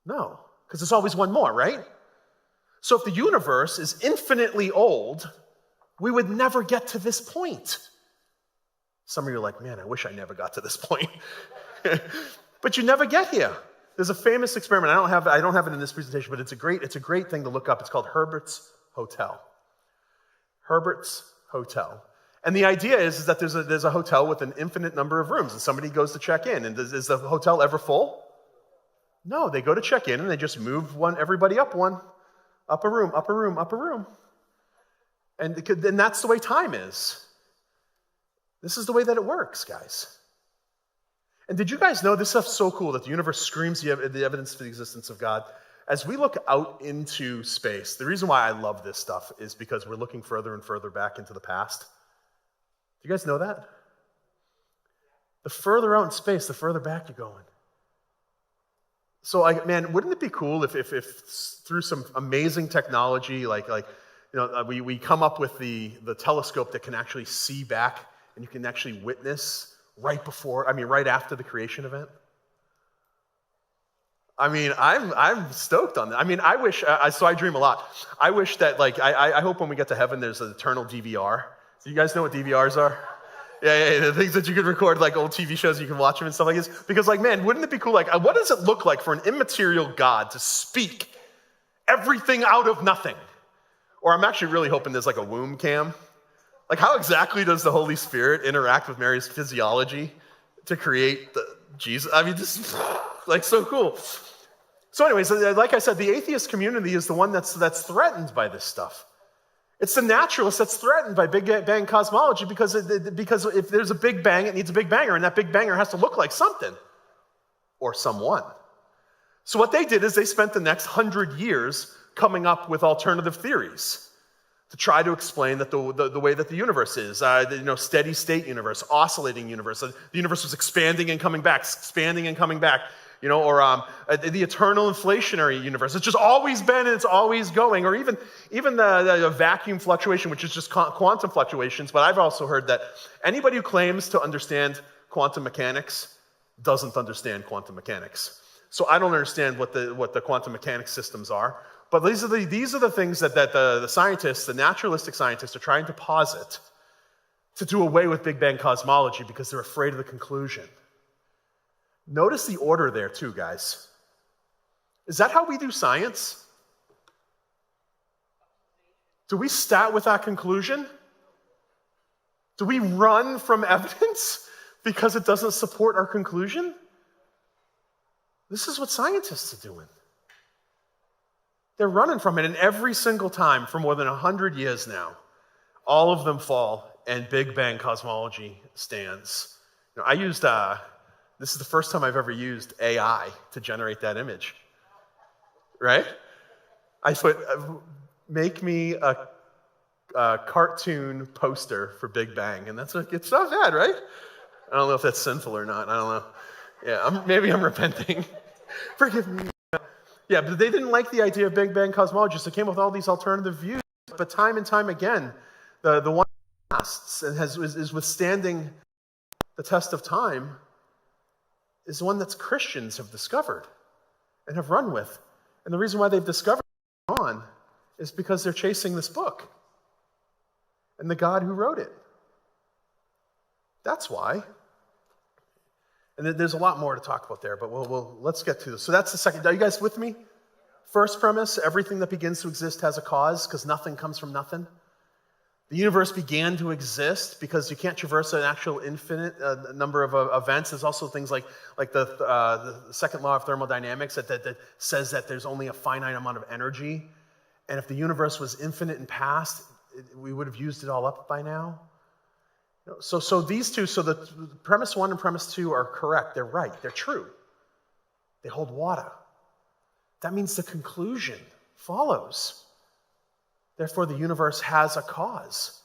No, because there's always one more, right? So if the universe is infinitely old, we would never get to this point. Some of you are like, man, I wish I never got to this point. But you never get here. There's a famous experiment. I don't have it in this presentation, but it's a great thing to look up. It's called Herbert's Hotel. Herbert's Hotel. And the idea is that there's a hotel with an infinite number of rooms, and somebody goes to check in. And is the hotel ever full? No, they go to check in, and they just move everybody up one. Up a room, up a room, up a room. And that's the way time is. This is the way that it works, guys. And did you guys know this stuff's so cool that the universe screams the evidence for the existence of God? As we look out into space, the reason why I love this stuff is because we're looking further and further back into the past. Do you guys know that? The further out in space, the further back you're going. So, man, wouldn't it be cool if through some amazing technology, we come up with the telescope that can actually see back and you can actually witness right after the creation event? I mean, I'm stoked on that. I mean, I wish, so I dream a lot. I wish that, I hope when we get to heaven, there's an eternal DVR. Do you guys know what DVRs are? Yeah, the things that you can record, like old TV shows, you can watch them and stuff like this. Because, man, wouldn't it be cool? What does it look like for an immaterial God to speak everything out of nothing? Or I'm actually really hoping there's a womb cam. How exactly does the Holy Spirit interact with Mary's physiology to create Jesus? I mean, this is so cool. So anyways, like I said, the atheist community is the one that's threatened by this stuff. It's the naturalist that's threatened by Big Bang cosmology because if there's a Big Bang, it needs a Big Banger, and that Big Banger has to look like something or someone. So what they did is they spent the next 100 years coming up with alternative theories to try to explain that the way that the universe is, steady state universe, oscillating universe. The universe was expanding and coming back, or the eternal inflationary universe. It's just always been and it's always going, or even the vacuum fluctuation, which is just quantum fluctuations. But I've also heard that anybody who claims to understand quantum mechanics doesn't understand quantum mechanics. So I don't understand what the quantum mechanics systems are. But these are the things that the scientists, the naturalistic scientists, are trying to posit to do away with Big Bang cosmology because they're afraid of the conclusion. Notice the order there too, guys. Is that how we do science? Do we start with our conclusion? Do we run from evidence because it doesn't support our conclusion? This is what scientists are doing. They're running from it, and every single time for more than 100 years now, all of them fall, and Big Bang cosmology stands. I used, this is the first time I've ever used AI to generate that image, right? I put, make me a cartoon poster for Big Bang, and it's not bad, right? I don't know if that's sinful or not, I don't know. Yeah, maybe I'm repenting. Forgive me. Yeah, but they didn't like the idea of Big Bang cosmology, so they came up with all these alternative views. But time and time again, the one that lasts and is withstanding the test of time is the one that Christians have discovered and have run with. And the reason why they've discovered it on is because they're chasing this book and the God who wrote it. That's why. And there's a lot more to talk about there, but let's get to this. So that's the second. Are you guys with me? First premise, everything that begins to exist has a cause because nothing comes from nothing. The universe began to exist because you can't traverse an actual infinite number of events. There's also things like the second law of thermodynamics that says that there's only a finite amount of energy. And if the universe was infinite and past, we would have used it all up by now. So these two, so the premise 1 and premise 2 are correct. They're right. They're true. They hold water. That means the conclusion follows. Therefore, the universe has a cause.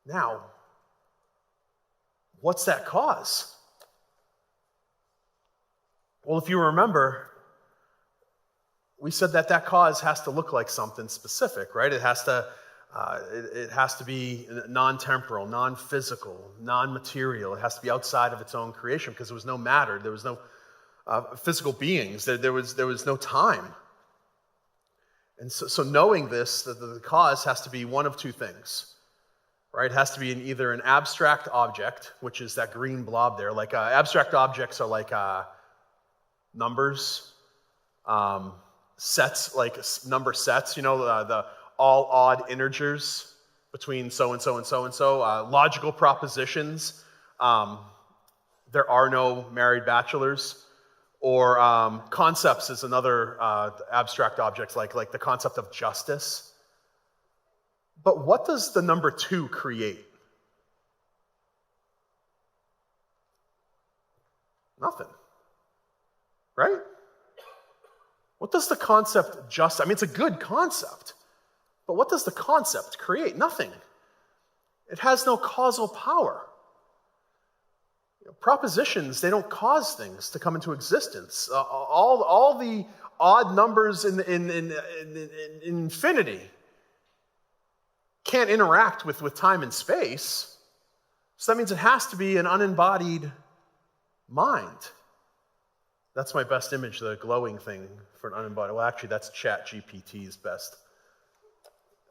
Now, what's that cause? Well, if you remember, we said that cause has to look like something specific, right? It has to be non-temporal, non-physical, non-material. It has to be outside of its own creation because there was no matter. There was no physical beings. There was no time. And so knowing this, the cause has to be one of two things, right? It has to be either an abstract object, which is that green blob there. Abstract objects are like numbers, sets, like number sets, the all odd integers between so-and-so and so-and-so, logical propositions. There are no married bachelors. Or concepts is another abstract object, like the concept of justice. But what does the number 2 create? Nothing. Right? What does the concept I mean, it's a good concept, but what does the concept create? Nothing. It has no causal power. Propositions, they don't cause things to come into existence. All the odd numbers in infinity can't interact with time and space. So that means it has to be an unembodied mind. That's my best image, the glowing thing for an unembodied. Well, actually, that's ChatGPT's best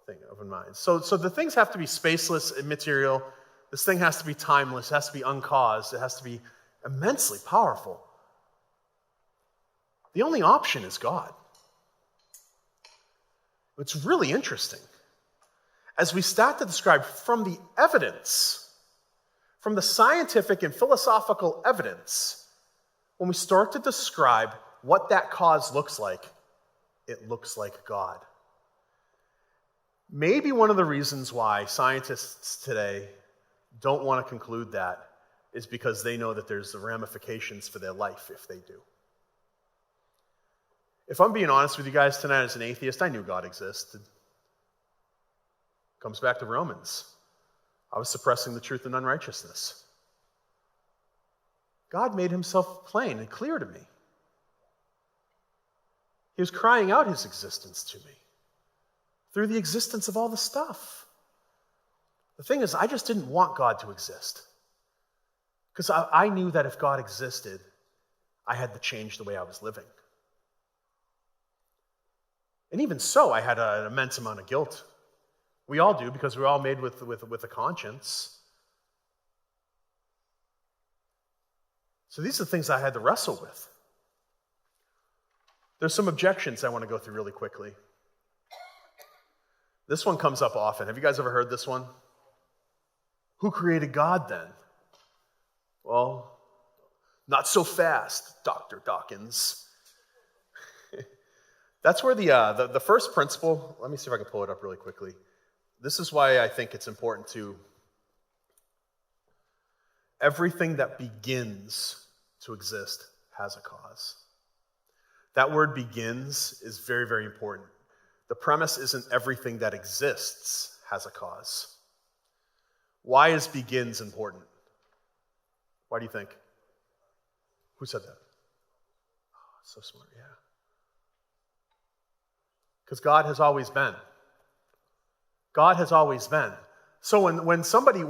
thing of a mind. So the things have to be spaceless, immaterial. This thing has to be timeless. It has to be uncaused. It has to be immensely powerful. The only option is God. It's really interesting. As we start to describe from the evidence, from the scientific and philosophical evidence, when we start to describe what that cause looks like, it looks like God. Maybe one of the reasons why scientists today don't want to conclude that is because they know that there's the ramifications for their life if they do. If I'm being honest with you guys tonight as an atheist, I knew God existed. Comes back to Romans. I was suppressing the truth in unrighteousness. God made himself plain and clear to me. He was crying out his existence to me through the existence of all the stuff. The thing is, I just didn't want God to exist. Because I knew that if God existed, I had to change the way I was living. And even so, I had an immense amount of guilt. We all do, because we're all made with a conscience. So these are the things I had to wrestle with. There's some objections I want to go through really quickly. This one comes up often. Have you guys ever heard this one? Who created God then? Well, not so fast, Dr. Dawkins. That's where the first principle, let me see if I can pull it up really quickly. This is why I think it's important to, everything that begins to exist has a cause. That word begins is very, very important. The premise isn't everything that exists has a cause. Why is begins important? Why do you think? Who said that? Oh, so smart, yeah. Because God has always been. God has always been. So when somebody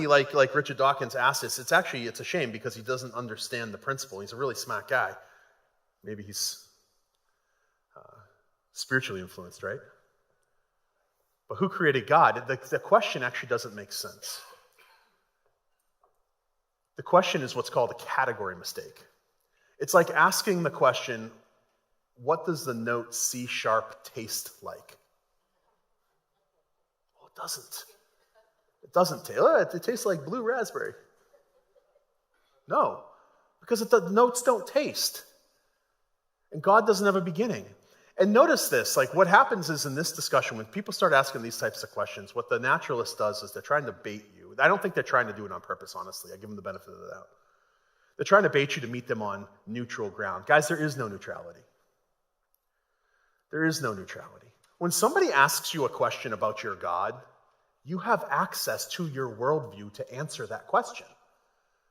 like Richard Dawkins asks this, it's a shame because he doesn't understand the principle. He's a really smart guy. Maybe he's spiritually influenced, right? But who created God? The question actually doesn't make sense. The question is what's called a category mistake. It's like asking the question, what does the note C# taste like? Well, it doesn't. It doesn't taste. It tastes like blue raspberry. No, because the notes don't taste. And God doesn't have a beginning. And notice this, like what happens is in this discussion, when people start asking these types of questions, what the naturalist does is they're trying to bait you. I don't think they're trying to do it on purpose, honestly. I give them the benefit of the doubt. They're trying to bait you to meet them on neutral ground. Guys, there is no neutrality. There is no neutrality. When somebody asks you a question about your God, you have access to your worldview to answer that question.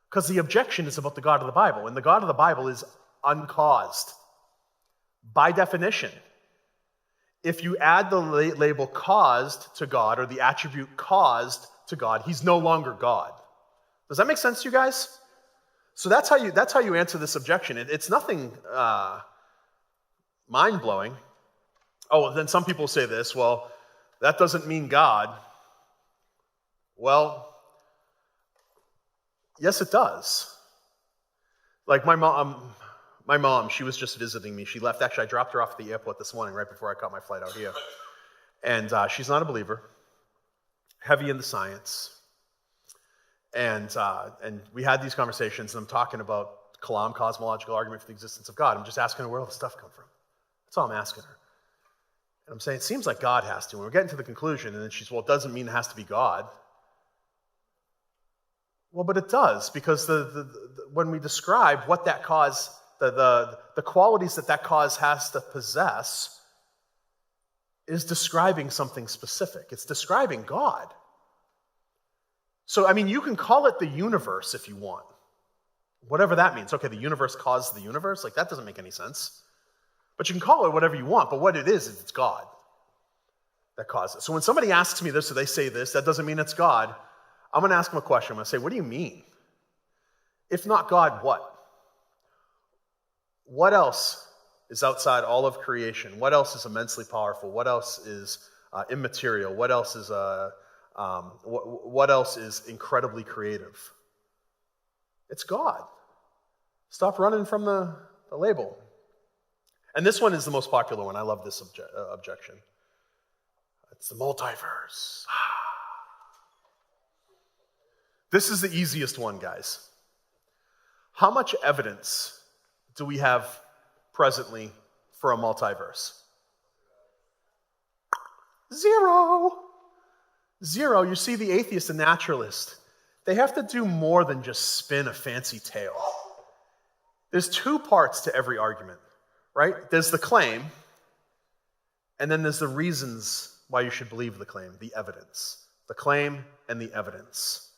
Because the objection is about the God of the Bible, and the God of the Bible is uncaused. By definition, if you add the label caused to God or the attribute caused to God, he's no longer God. Does that make sense to you guys? So that's how you answer this objection. It's nothing mind-blowing. Oh, then some people say this, well, that doesn't mean God. Well, yes, it does. Like my mom, she was just visiting me. She left. Actually, I dropped her off at the airport this morning right before I caught my flight out here. And she's not a believer, heavy into science. And we had these conversations, and I'm talking about Kalam, cosmological argument for the existence of God. I'm just asking her where all the stuff come from. That's all I'm asking her. And I'm saying, it seems like God has to. And we're getting to the conclusion, and then she's, well, it doesn't mean it has to be God. Well, but it does, because when we describe what that cause, the qualities that cause has to possess, is describing something specific. It's describing God. So, I mean, you can call it the universe if you want. Whatever that means. Okay, the universe caused the universe? Like, that doesn't make any sense. But you can call it whatever you want, but what it is it's God that caused it. So when somebody asks me this or they say this, that doesn't mean it's God. I'm going to ask them a question. I'm going to say, what do you mean? If not God, what? What else is outside all of creation? What else is immensely powerful? What else is immaterial? What else is what else is incredibly creative? It's God. Stop running from the label. And this one is the most popular one. I love this objection. It's the multiverse. This is the easiest one, guys. How much evidence do we have presently for a multiverse? Zero. Zero. You see, the atheist and naturalist, they have to do more than just spin a fancy tale. There's two parts to every argument, right? There's the claim, and then there's the reasons why you should believe the claim, the evidence. The claim and the evidence.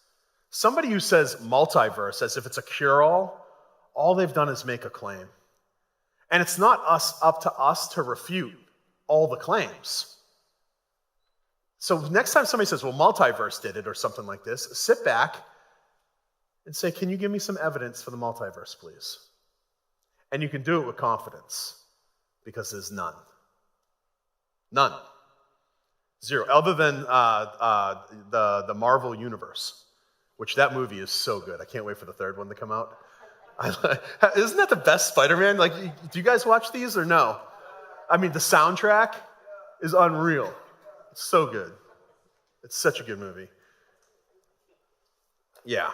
Somebody who says multiverse as if it's a cure-all, all they've done is make a claim. And it's not up to us to refute all the claims. So next time somebody says, well, multiverse did it or something like this, sit back and say, can you give me some evidence for the multiverse, please? And you can do it with confidence because there's none. None. Zero. Other than the Marvel Universe, which that movie is so good. I can't wait for the third one to come out. Isn't that the best Spider-Man? Like, do you guys watch these or no? I mean, the soundtrack is unreal. It's so good. It's such a good movie. Yeah.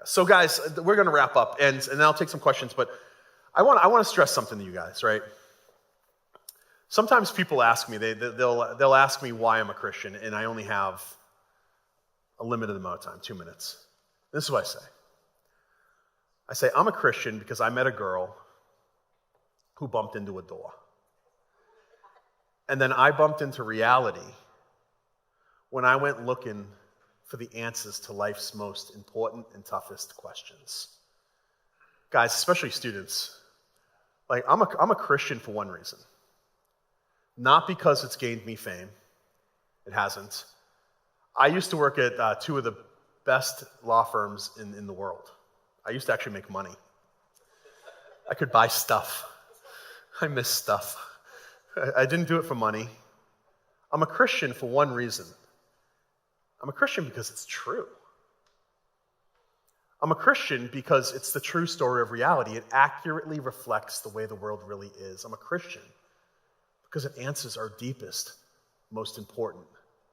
So, guys, we're going to wrap up, and then I'll take some questions. But I want to stress something to you guys, right? Sometimes people ask me, they'll ask me why I'm a Christian, and I only have a limited amount of time, 2 minutes. This is what I say. I say, I'm a Christian because I met a girl who bumped into a door. And then I bumped into reality when I went looking for the answers to life's most important and toughest questions. Guys, especially students, like I'm a Christian for one reason. Not because it's gained me fame. It hasn't. I used to work at two of the best law firms in the world. I used to actually make money. I could buy stuff. I miss stuff. I didn't do it for money. I'm a Christian for one reason. I'm a Christian because it's true. I'm a Christian because it's the true story of reality. It accurately reflects the way the world really is. I'm a Christian because it answers our deepest, most important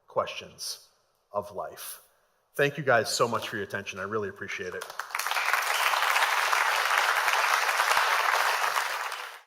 questions of life. Thank you guys so much for your attention. I really appreciate it.